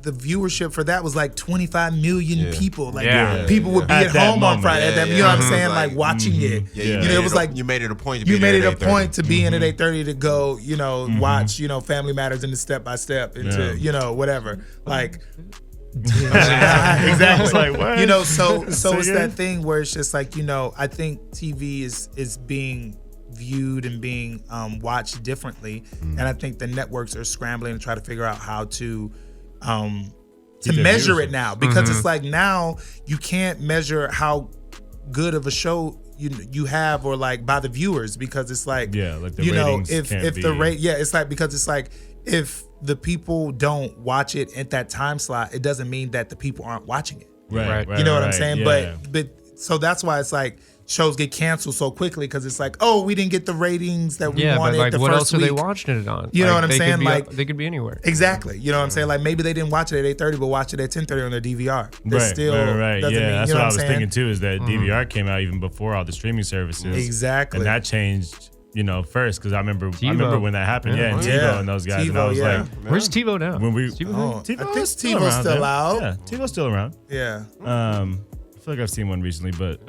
the viewership for that was like 25 million people. Like people would be at home on Friday. You know what I'm saying? Like watching it. It was like you made it a point. To you be made there it at a 8:30. point to be in at 8:30 to go, watch, Family Matters into Step by Step into, whatever. Like exactly. It's like, what? So it's that thing where it's just like, I think TV is being viewed and being watched differently, and I think the networks are scrambling to try to figure out how to measure it now, because it's like now you can't measure how good of a show you have or like by the viewers, because it's like like the ratings if the rate it's like, because it's like if the people don't watch it at that time slot, it doesn't mean that the people aren't watching it. Right. You know what I'm right, saying? yeah. But so that's why it's like shows get canceled so quickly, because it's like, oh, we didn't get the ratings that we wanted. but like the what first else are week. they watching it on? You know Like, what I'm they saying? could be- Like they could be anywhere. Exactly. You know what I'm saying? Like maybe they didn't watch it at 8:30, but watch it at 10:30 on their DVR. Right. doesn't mean, That's you know what I was I'm saying? thinking too. Is that DVR came out even before all the streaming services. Exactly. And that changed. First, because I remember when that happened. Yeah. and TiVo and those guys. And I was like, Where's TiVo now? when we, Is TiVo Oh, there? I think still TiVo's around still there. out. Yeah, TiVo's still around. Yeah. I feel like I've seen one recently, but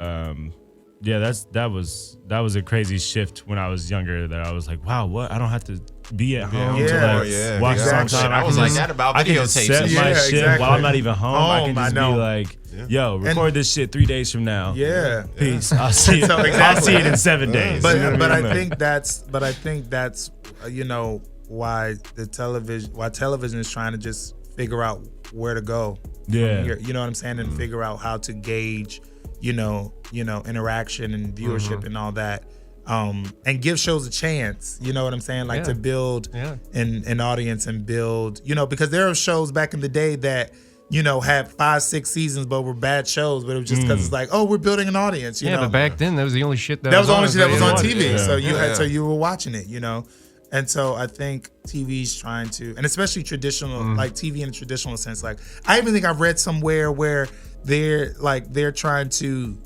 that was a crazy shift when I was younger. That I was like, wow, what? I don't have to be at home Yeah. to watch exactly. something. I was like that about I can videotapes. just set and my Yeah, shit exactly. while I'm not even home. I can Home, I just know. be like, yo, record this shit 3 days from now. Yeah. Peace. I'll see it. So, I'll exactly. see it in 7 days. But You know what but I mean? I think that's why television is trying to just figure out where to go. Yeah. from here, you know what I'm saying, and figure out how to gauge, interaction and viewership and all that, and give shows a chance. You know what I'm saying, like to build an audience and build, because there are shows back in the day that had 5-6 seasons but were bad shows, but it was just because it's like, oh, we're building an audience. You know, but back then that was the only shit that was the only shit that was on TV. TV. Yeah. So you were watching it, And so I think TV's trying to, and especially traditional, like TV in a traditional sense. Like I even think I've read somewhere where they're trying to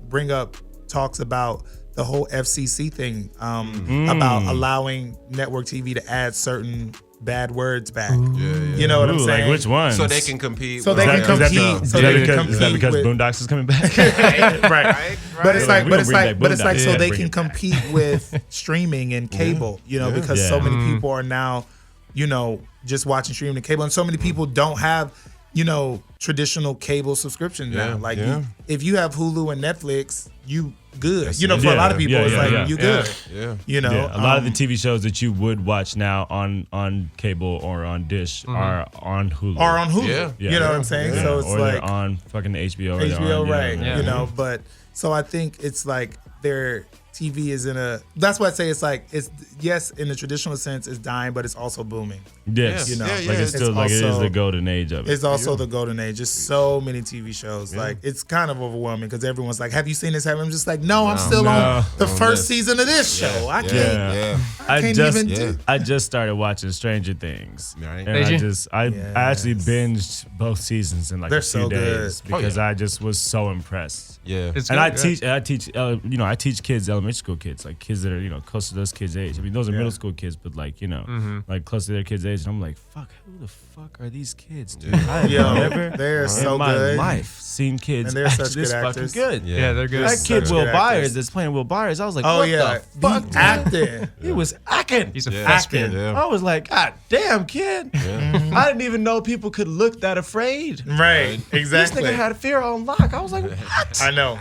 bring up talks about the whole FCC thing, about allowing network TV to add certain bad words back. You know what I'm saying? Like which ones? So they can compete. So they can compete. Is So they can that compete because with, Boondocks is coming back? right. But it's like, We but don't it's bring like, back but it's like, Boondocks. so Yeah, they bring can it back. compete with streaming and cable, because so many people are now, just watching streaming and cable, and so many people don't have, traditional cable subscriptions now. Like if you have Hulu and Netflix, you good. For a lot of people, it's like you good. A lot of the TV shows that you would watch now on cable or on Dish are on Hulu. Are on Hulu. Yeah. You know what I'm saying? So it's or like they're on fucking HBO. Or they're HBO, on, right? Yeah. But So I think it's like their TV is in a. That's why I say it's like it's yes in the traditional sense it's dying, but it's also booming. Yes, You know, like it's still like it is the golden age of it. It's also the golden age. Just so many TV shows. Like it's kind of overwhelming because everyone's like, "Have you seen this?" I'm just like, "No, I'm still on the first season of this show. I can't. I can't I just started watching Stranger Things, Right. and I actually binged both seasons in like They're a few so days good. because I just was so impressed. Yeah. It's And good, I teach, I teach kids, elementary school kids, like kids that are, close to those kids' age. I mean, those are middle school kids, but like, like close to their kids' age. And I'm like, fuck, who the fuck are these kids, dude? I have never they're so in my good. life seen kids And they're such act this good fucking actors. good. Yeah, they're good. That kid, such Will good Byers, actors. that's playing Will Byers. I was like, Oh what yeah, the fuck? he acting. He was acting. He's a Acting. thespian. I was like, God damn, kid. I didn't even know people could look that afraid. Right, This exactly. nigga had fear on lock. I was like, what? I know.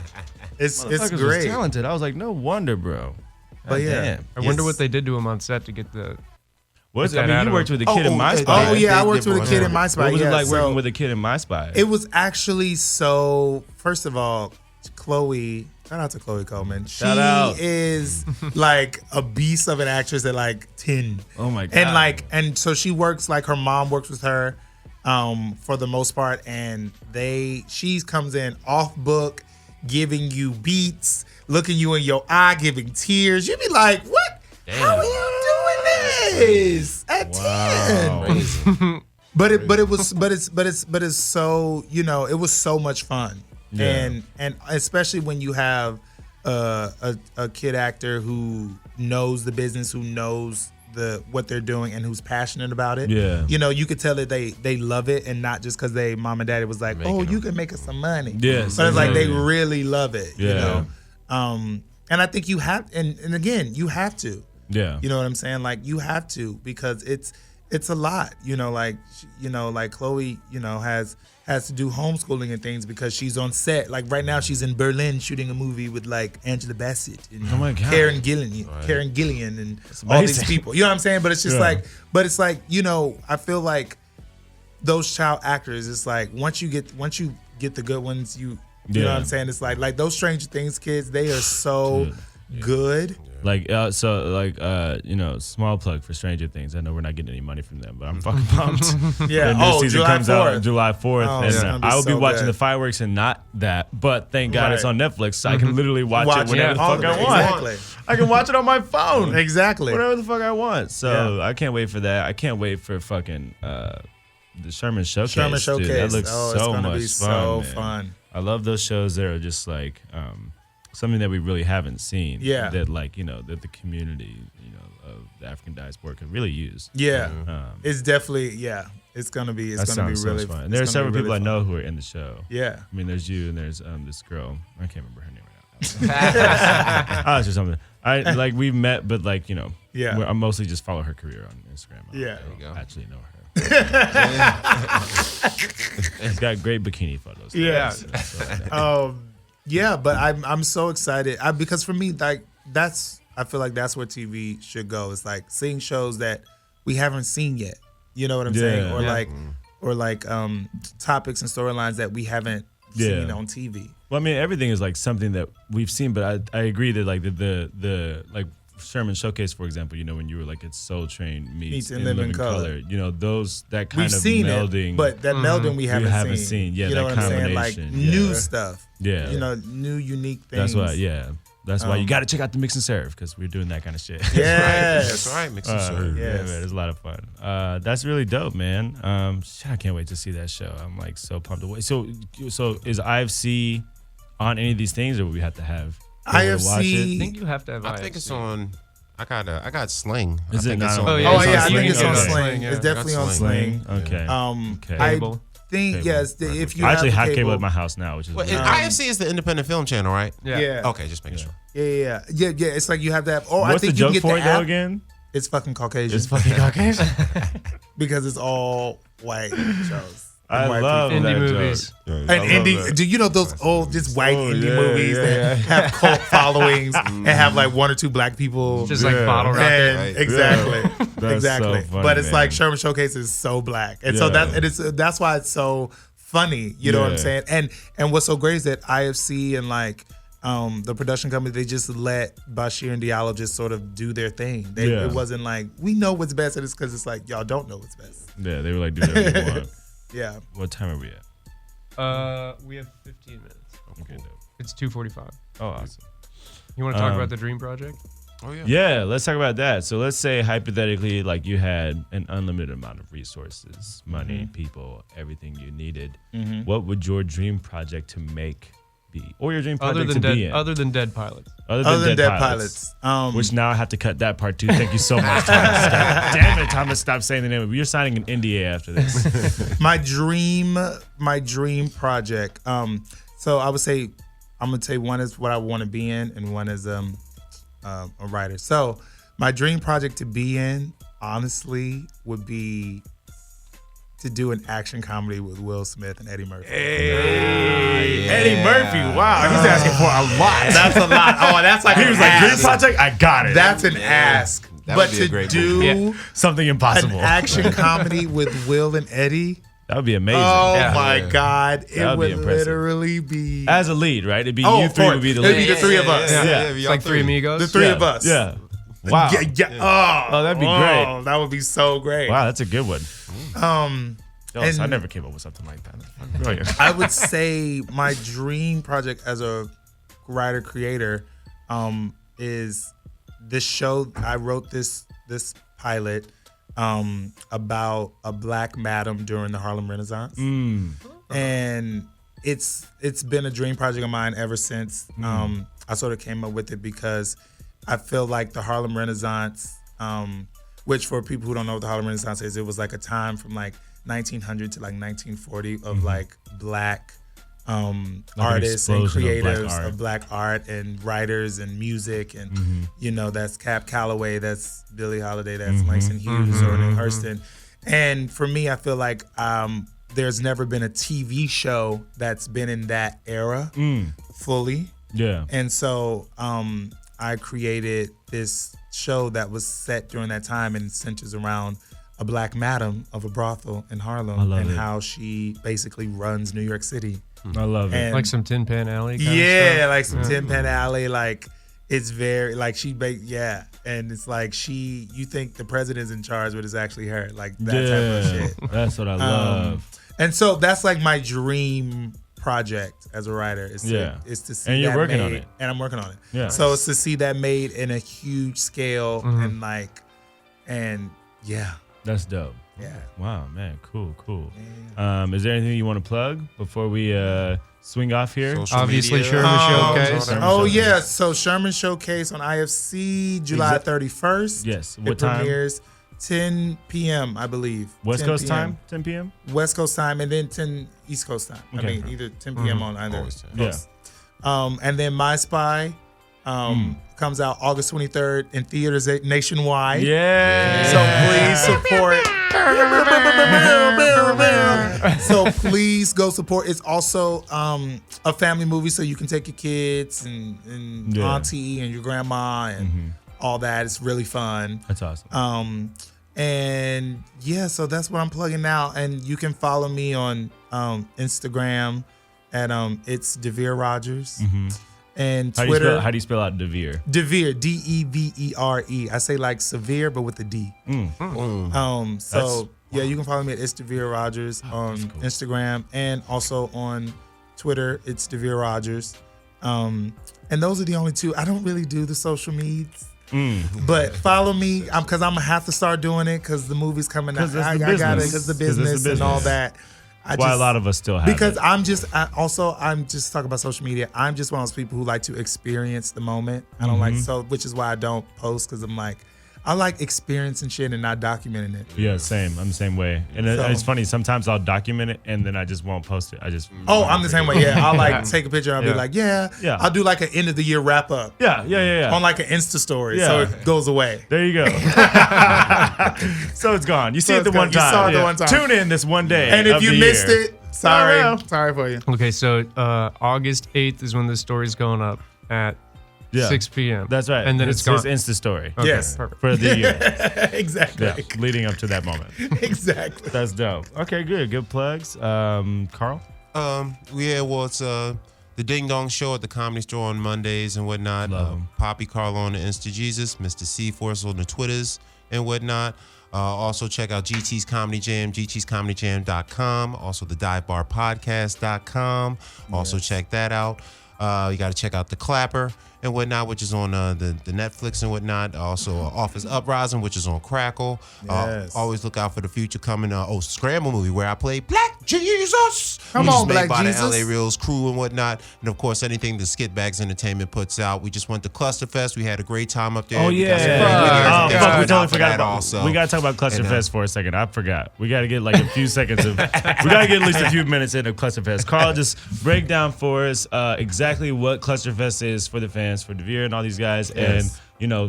It's Motherfuckers was great. talented. I was like, no wonder, bro. But yeah. Damn. I wonder what they did to him on set to get the. What's, Get I that out mean, you of worked him. with a kid in my spot. Oh yeah, I They worked with a brought kid him. in my spot. What was it yeah, like working so with a kid in my spot? It was actually so. First of all, Chloe. Shout out to Chloe Coleman. She Shout out. is like a beast of an actress at like 10. Oh my God. And so she works like her mom works with her for the most part, and she comes in off book, giving you beats, looking you in your eye, giving tears. You'd be like, what? How are you doing this at 10? But it's so, it was so much fun. Yeah. And especially when you have a kid actor who knows the business, who knows what they're doing, and who's passionate about it. Yeah. You could tell that they love it, and not just because they mom and daddy was like, you can make us some money. Yes, But it's like they exactly. really love it. Yeah. And I think you have, and again, you have to. Yeah. You know what I'm saying? Like you have to, because it's a lot. Like Chloe, has to do homeschooling and things because she's on set. Like right now, she's in Berlin shooting a movie with like Angela Bassett and Oh my God. Karen Gillian, and all these amazing. people. You know what I'm saying? But it's just Yeah. it's like I feel like those child actors. It's like once you get the good ones, you know what I'm saying? It's like those Stranger Things kids. They are so good. Like small plug for Stranger Things. I know we're not getting any money from them, but I'm fucking pumped. Yeah. The new season July comes out 4th. on July 4th, Oh, it's gonna and be I will be so watching good. the fireworks and not that. But thank God it's Right. on Netflix, so I can literally watch Watch it whenever it. the fuck I want. Exactly. I can watch it on my phone. Exactly. Whatever the fuck I want. So I can't wait for that. I can't wait for fucking the Shermans Showcase. Shermans Dude, that Showcase. looks Oh, it's so gonna much be fun. so man. fun. I love those shows that are just like something that we really haven't seen. Yeah. That that the community, of the African diaspora can really use. Yeah. Um, It's definitely it's gonna be that really sounds so fun. it's And there are gonna several be people really I fun. know who are in the show. Yeah. I mean, there's you and there's this girl. I can't remember her name right now. Oh, it's just something. We've met, but Yeah. I mostly just follow her career on Instagram. Yeah. I don't actually know her. She's got great bikini photos. Yeah. So, Yeah, but I'm so excited because for me, I feel like that's where TV should go. It's like seeing shows that we haven't seen yet. You know what I'm saying? Or topics and storylines that we haven't seen on TV. Well, I mean, everything is like something that we've seen, but I agree that like the Shermans Showcase, for example, when you were like it's Soul Train meets In Living Color, that kind We've of seen melding. it, but that melding we haven't seen. Yeah, you know that what I'm saying? Like combination, new stuff. Yeah. New unique things. That's why you got to check out the Mix and Serve because we're doing that kind of shit. Yes. That's right. Mix and serve. Yeah, Yes. man, it's a lot of fun. That's really dope, man. I can't wait to see that show. I'm like so pumped away. So is IFC on any of these things, or will we have to have people to watch IFC? it? I think you have to have. I think it's on. I got Sling. Is I it think not it's on- on? Oh, yeah, Oh it's yeah, on I think Sling. it's on Okay. Sling. Yeah. It's definitely on Got Sling. Okay. I Cable. think Cable. yes. If you I actually have have cable at my house now, which is Well, weird. IFC is the independent film channel, right? Yeah. Okay, just making sure. Yeah. It's like you have that. Or I What's think the you joke can get for the it though app. again? It's fucking Caucasian. It's fucking Caucasian. because it's all white shows. I white love people. that Indie joke. movies. And indie, do you know those old, just white indie yeah, movies yeah, that have cult followings and have like one or two black people? Just like Bottle Rocket. And Right. exactly, That's exactly. so funny, but it's like man. Sherman Showcase is so black, and so Yeah. that's why it's so funny. You know what I'm Yeah. saying? And what's so great is that IFC and like the production company, they just let Bashir and Diallo just sort of do their thing. Yeah. It wasn't like, we know what's best, and it's because it's like, y'all don't know what's best. Yeah, they were like, do whatever you want. Yeah. What time are we at? We have 15 minutes. Okay, dope. It's 2:45. Oh, awesome. You want to talk about the Dream Project? Oh yeah. Yeah, let's talk about that. So let's say hypothetically, like you had an unlimited amount of resources, money, people, everything you needed. What would your dream project to make be, or your dream project to be in? Other than Dead Pilots. Other than Dead Pilots. Which now I have to cut that part too. Thank you so much, Thomas. Damn it, Thomas, stop saying the name. You're signing an NDA after this. my dream project. So I would say, I'm gonna say one is what I want to be in, and one is a writer. So my dream project to be in, honestly, would be to do an action comedy with Will Smith and Eddie Murphy. Hey, Eddie Murphy. Wow, he's asking for a lot. That's a lot. Oh, that's like He was like, dream project. I got it. That's an ask. That But would be a to great do something an impossible. action comedy with Will and Eddie. That would be amazing. Oh my God. That It would be would impressive. literally be. As a lead, right? It'd be Oh, you of three course. would be the It'd lead. be the three of us. It's like Three Amigos. The three of us. Yeah. Wow. Yeah. Oh, that'd be great. That would be so great. Wow, that's a good one. And I never came up with something like that. Brilliant. I would say my dream project as a writer creator is this show. I wrote this pilot about a black madam during the Harlem Renaissance, and it's been a dream project of mine ever since. I sort of came up with it because I feel like the Harlem Renaissance, which for people who don't know what the Harlem Renaissance is, it was like a time from like 1900 to like 1940 of like black artists and creatives of black art and writers and music, and you know, that's Cap Calloway, that's Billie Holiday, that's Langston Hughes or Nick Hurston. And for me, I feel like there's never been a TV show that's been in that era fully. Yeah. And so I created this show that was set during that time and centers around a black madam of a brothel in Harlem and how she basically runs New York City. I love it. And like some Tin Pan Alley kind of yeah, like some Tin Pan Alley. Like it's very like and it's like you think the president's in charge, but it's actually her. Like that type of shit. That's what I love. And so that's like my dream project as a writer is to see and you're that working made, on it. and I'm working on it. Yeah. So it's to see that made in a huge scale and yeah. That's dope. Yeah. Wow, man. Cool. Is there anything you want to plug before we swing off here? Obviously, Shermans Showcase. Yeah. So Shermans Showcase on IFC, July 31st. Yes. What time? It premieres 10 p.m., I believe. West Coast time? 10 p.m.? West Coast time, and then 10 East Coast time. Okay. I mean, either 10 p.m. on either coast. Yeah. And then My Spy comes out August 23rd in theaters nationwide. Yeah. So please support. So please go support. It's also a family movie, so you can take your kids and auntie and your grandma and all that. It's really fun. That's awesome. And yeah, so that's what I'm plugging now. And you can follow me on Instagram at it's Devere Rogers. And Twitter. How do you spell out Devere? Devere, Devere. I say like severe, but with a D. So yeah, you can follow me at It's Devere Rogers on Instagram, and also on Twitter, it's Devere Rogers. And those are the only two. I don't really do the social medias. But follow me because I'm gonna have to start doing it because the movie's coming out. I got it because the business and all that. A lot of us still have because it. I'm just talking about social media. I'm just one of those people who like to experience the moment. I don't like which is why I don't post, because I'm like, I like experiencing shit and not documenting it. Yeah, same. I'm the same way. And it's funny. Sometimes I'll document it and then I just won't post it. I'm the same way. Yeah, I'll like take a picture and I'll be like, yeah. I'll do like an end of the year wrap up. Yeah. On like an Insta story, so it goes away. There you go. So it's gone. You see it the one time. You saw it the one time. Tune in this one day. And if you missed it, sorry for you. Okay, so August 8th is when this story's going up at 6 p.m. That's right. And then it's gone. His Insta story. Okay, yes. Perfect. For the year. Exactly. Yeah, leading up to that moment. Exactly. That's dope. Okay, good. Good plugs. Carl? Yeah, well, it's The Ding Dong Show at the Comedy Store on Mondays and whatnot. Poppy Carlo on the Insta Jesus, Mr. C Force on the Twitters and whatnot. Also check out GT's Comedy Jam, gtscomedyjam.com. Also the divebarpodcast.com. Also check that out. You got to check out The Clapper and whatnot, which is on the Netflix and whatnot. Also Office Uprising, which is on Crackle. Yes. Always look out for the future coming. Scramble movie where I play Black Jesus. Come which on, is made Black by Jesus. the LA Reels crew and whatnot. And of course, anything the Skitbags Entertainment puts out. We just went to Clusterfest. We had a great time up there. Oh, We got some yeah. great videos and Fuck, we things totally for forgot that about also. We got to talk about Clusterfest for a second. I forgot. We got to get like a few seconds of, we got to get at least a few minutes into Clusterfest. Carl, just break down for us exactly what Clusterfest is for the fans, for Devere and all these guys, and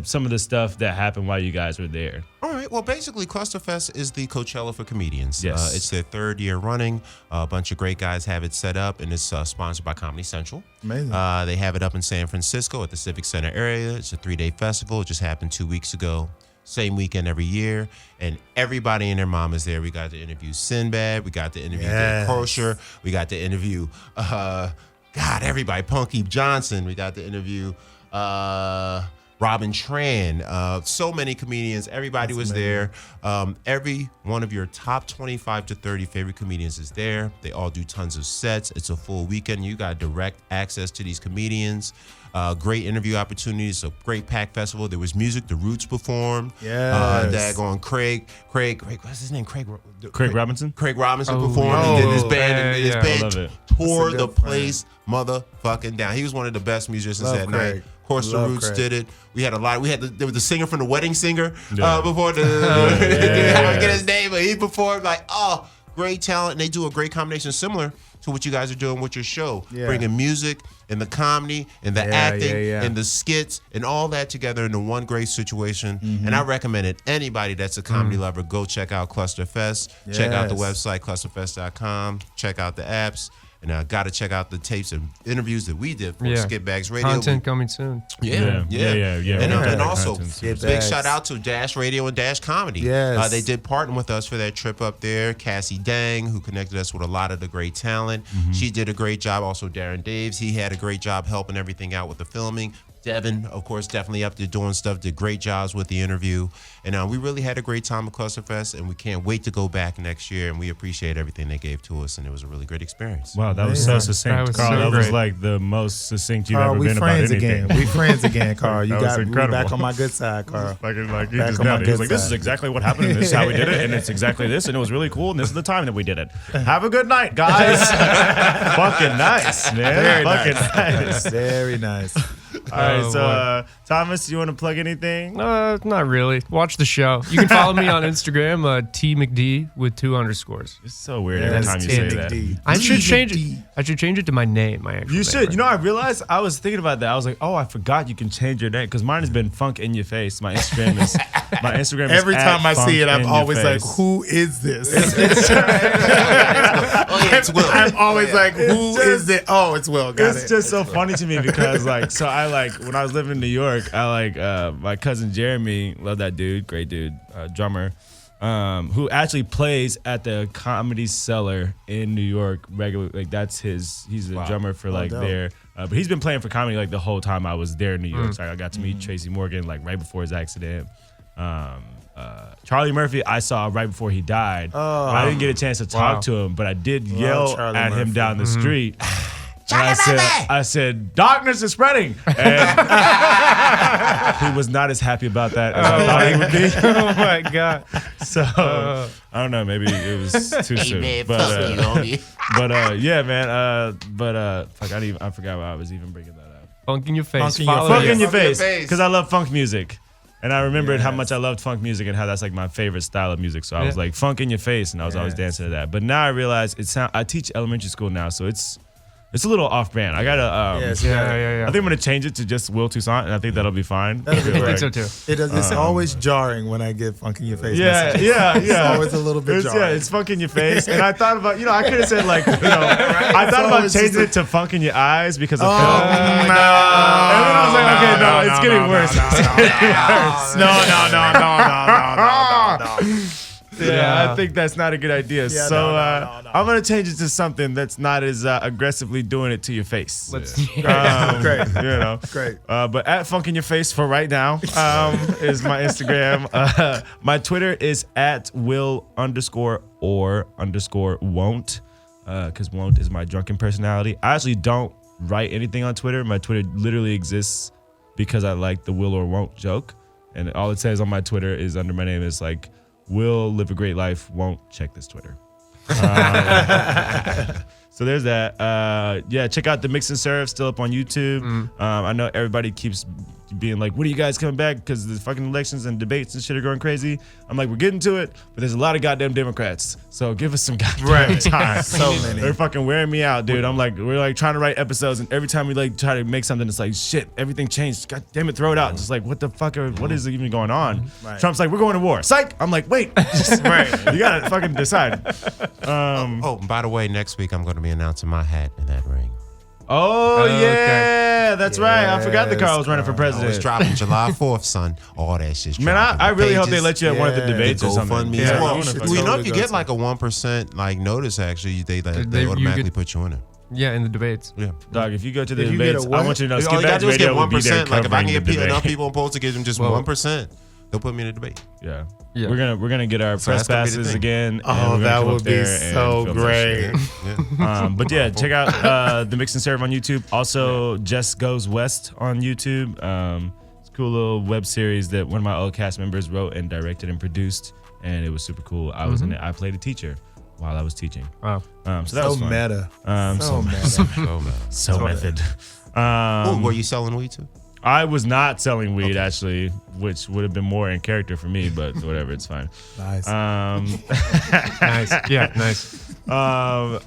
some of the stuff that happened while you guys were there. All right. Well, basically, Clusterfest is the Coachella for comedians. Yes. It's their third year running. A bunch of great guys have it set up, and it's sponsored by Comedy Central. Amazing. They have it up in San Francisco at the Civic Center area. It's a 3-day festival. It just happened 2 weeks ago. Same weekend every year, and everybody and their mom is there. We got to interview Sinbad. We got to interview Dave Kosher. We got to interview, everybody. Punky Johnson. We got to interview Robin Tran. So many comedians. Everybody was there. Every one of your top 25 to 30 favorite comedians is there. They all do tons of sets. It's a full weekend. You got direct access to these comedians. Great interview opportunities. A great packed festival. There was music. The Roots performed. Daggone Craig, what's his name? Craig Robinson? Craig Robinson performed. He did his band. His band tore the place motherfucking down. He was one of the best musicians that night. Of course, the Roots did it. We had a lot. There was the singer from The Wedding Singer before I don't get his name, but he performed great talent. And they do a great combination similar to what you guys are doing with your show, bringing music and the comedy and the acting and the skits and all that together into one great situation. And I recommend it. Anybody that's a comedy lover, go check out Clusterfest. Check out the website, clusterfest.com. Check out the apps. And got to check out the tapes and interviews that we did for Skitbags Radio. Content coming soon. Yeah. And also, Skitbags. big shout out to Dash Radio and Dash Comedy. Yes. They did partner with us for that trip up there. Cassie Dang, who connected us with a lot of the great talent. She did a great job. Also, Darren Daves, he had a great job helping everything out with the filming. Devin, of course, definitely up there doing stuff, did great jobs with the interview. And we really had a great time at Clusterfest, and we can't wait to go back next year, and we appreciate everything they gave to us, and it was a really great experience. Wow, that was so succinct, Carl. That was like the most succinct you've ever been about anything. We friends again, Carl. You got incredible. back on my good side, Carl. He just nailed it. He was like, this is exactly what happened, and this is how we did it, and it's exactly this, and it was really cool, and this is the time that we did it. Have a good night, guys. Fucking nice, man. Nice. Very nice. All right, so Thomas, you want to plug anything? Not really. Watch the show. You can follow me on Instagram, T McD with 2 underscores. It's so weird every time you say that. I should change it. I should change it to my name. My actual You should. name. I realized I was thinking about that. I was like, oh, I forgot you can change your name because mine has been Funk in Your Face. My Instagram is. Every time I see it, I'm always like, who is this? It's Will. I'm always like, who is it? Oh, it's Will. Got It's just so funny to me because when I was living in New York, my cousin Jeremy, love that dude, great dude, drummer, who actually plays at the Comedy Cellar in New York regularly. Like that's he's a drummer for there. But he's been playing for comedy like the whole time I was there in New York. So I got to meet Tracy Morgan like right before his accident. Charlie Murphy I saw right before he died. I didn't get a chance to talk to him, but I did yell at him down the street. I said, darkness is spreading. And he was not as happy about that as I thought he would be. Oh my God. So I don't know, maybe it was too soon. But yeah, man. Fuck, I forgot why I was even bringing that up. Funk in your face. Funk in your face. Because I love funk music. And I remembered how much I loved funk music and how that's like my favorite style of music. So I was like, funk in your face, and I was always dancing to that. But now I realize I teach elementary school now, so it's a little off-brand. I gotta. I think I'm gonna change it to just Will Toussaint, and I think that'll be fine. I think so too. It's always jarring when I get funk in your face. Yeah. It's always a little bit jarring. Yeah, it's funk in your face. And I thought about, I could have said like, I thought about changing it to funk in your eyes because of film. No. And then I was like, okay, no, it's getting worse. No. Yeah, I think that's not a good idea. Yeah, So no. I'm gonna change it to something that's not as aggressively doing it to your face. Let's. Great. You know, Great. but at Funk in Your Face for right now is my Instagram. My Twitter is at will_or_won't, because won't is my drunken personality. I actually don't write anything on Twitter. My Twitter literally exists because I like the will or won't joke, and all it says on my Twitter is under my name is like, will live a great life, won't check this Twitter. So there's that. Yeah, check out the Mix and Serve, still up on YouTube. I know everybody keeps being like, when are you guys coming back? Because the fucking elections and debates and shit are going crazy. I'm like, we're getting to it, but there's a lot of goddamn Democrats. So give us some goddamn time. So many. They're fucking wearing me out, dude. I'm like, we're like trying to write episodes, and every time we like try to make something, it's like, shit, everything changed. God damn it, throw it out. Just like, what the fuck what is even going on? Right. Trump's like, we're going to war. Psych. I'm like, wait. Right. You gotta fucking decide. By the way, next week I'm going to be announcing my hat in that ring. Oh, okay. yeah, that's right. I forgot that Carl was running for Oh, president. it's dropping July 4th, son. All that shit's Man, dropping. I really hope they Pages, let you at one of the Yeah. debates or something. GoFundMe. Yeah, Well, I should you know, totally if you go get to like a 1% like notice, actually, they you automatically get- put you in it. Yeah, in the debates. Yeah. Dog, if you go to the If you get debates, a I what? want you to know, All you gotta Skitbags do is get Radio will be there 1%. Like if I can covering get the enough debate. people on polls to get them just Well- 1%, they'll put me in a debate. Yeah. Yeah. We're gonna get our So press that's gonna be the passes thing. again. Oh, and we're gonna that come up would be there and so film that great. shit. Yeah. But yeah, check out the Mix and Serve on YouTube. Also, Jess Goes West on YouTube. It's a cool little web series that one of my old cast members wrote and directed and produced, and it was super cool. I was in it. I played a teacher while I was teaching. Wow. So that So was fun. meta. So meta. So mad. So method. Oh, were you selling weed too? I was not selling weed actually, which would have been more in character for me, but whatever, it's fine. Nice. Nice. Yeah, nice. I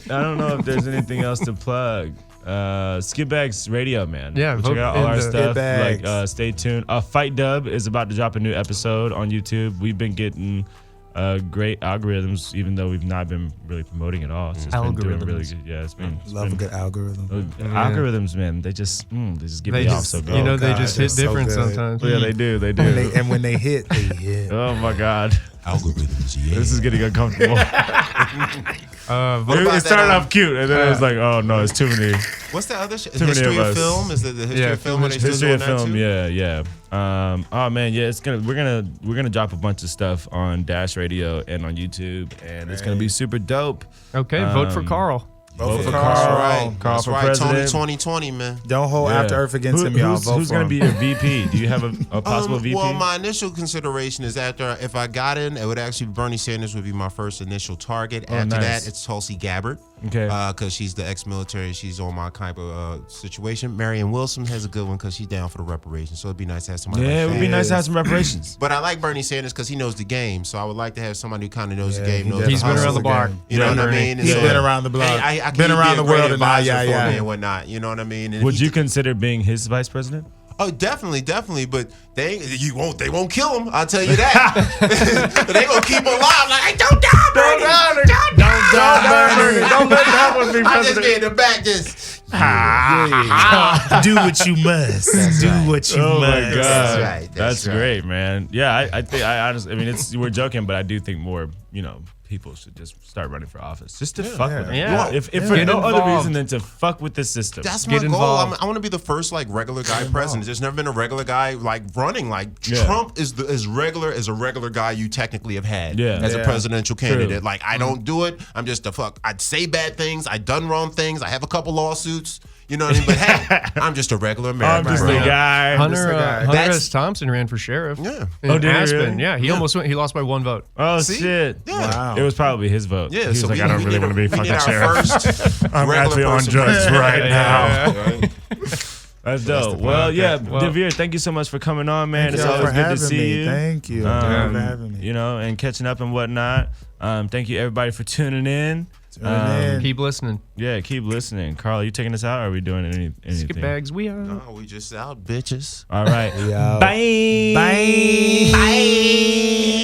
don't know if there's anything else to plug. Skitbags Radio, man. Yeah, check vote out all in our the stuff. Skitbags. Like, stay tuned. Fight Dub is about to drop a new episode on YouTube. We've been getting great algorithms, even though we've not been really promoting it all. It's just been doing really Algorithms. good. Yeah, it's been Love a good algorithm. algorithms, man. They just get They me off just, so good. you know, Oh, they God, just they're hit so different good. sometimes. Yeah, they do. They do. And when they hit, they hit. Oh my God, Algorithms, yeah. this is getting uncomfortable. What It about started that, off cute, and then it was like, oh no, it's too many. What's the other shit? Too many History of of us. film? Is it the history Yeah, of film? Are they still History doing of that film, too? yeah. Oh man, yeah, we're gonna drop a bunch of stuff on Dash Radio and on YouTube, and it's gonna be super dope. Okay, vote for Carl. Vote for Carl. Carl. That's right. Carl That's for right. president. Tony 2020, man. Don't hold After Earth against him, y'all. Vote Who's for gonna him. be your VP? Do you have a possible VP? Well, my initial consideration is if I got in, it would actually Bernie Sanders would be my first initial target. Oh, After nice. that, it's Tulsi Gabbard. Okay. Because she's the ex-military, she's on my type of situation. Marianne Wilson has a good one because she's down for the reparations. So it'd be nice to have somebody. Yeah, like it would that. be nice to have some reparations. But I like Bernie Sanders because he knows the game. So I would like to have somebody who kind of knows the Yeah, game. he Knows does. He's the been hustle. around the block. You know Yeah, what I Bernie. mean? And He's so- been around the block. Hey, I Been can around be the a great world and now, advisor yeah, for yeah. me and whatnot. You know what I mean? And Would he- you consider being his vice president? Oh, definitely. But they won't kill him. I'll tell you that. But they gonna keep him alive. Like, hey, don't die, Bernie. Don't die, Bernie. Don't let that one be I just president. be in the back just. Do what you must. Do what you Oh my must. God, That's right, that's that's right. great, man. Yeah, I think I honestly, I mean, we're joking, but I do think more, people should just start running for office, just to fuck with it. Yeah. If for Get no other involved. reason than to fuck with the system. That's Get my goal. involved. I want to be the first regular guy president. There's never been a regular guy running. Yeah. Trump is as regular as a regular guy you technically have had as a Yeah. presidential candidate. True. I don't do it. I'm just a fuck. I'd say bad things. I done wrong things. I have a couple lawsuits. You know what I mean? But hey, I'm just a regular I'm American. just bro. a guy. Hunter, the guy. Hunter That's- S. Thompson ran for sheriff. Yeah. In Oh, did he Aspen. really? Yeah, he almost went. He lost by 1 vote. Oh See? shit! Yeah. Wow. It was probably his vote. Yeah, he was so like, we- I don't we really need want to be we fucking need our sheriff. first I'm regular actually on person drugs president. right now. Right? That's dope. Well, yeah, Well- Devere, thank you so much for coming on, man. Thank It's y'all always for good to having see me. you. Thank you. Thank you for having me. And catching up and whatnot. Thank you everybody for tuning in. Tune in. Keep listening. Yeah, keep listening. Carl, are you taking us out or are we doing anything? Skitbags, we are. Oh, we just out, bitches. All right. We out. Bye. Bye. Bye.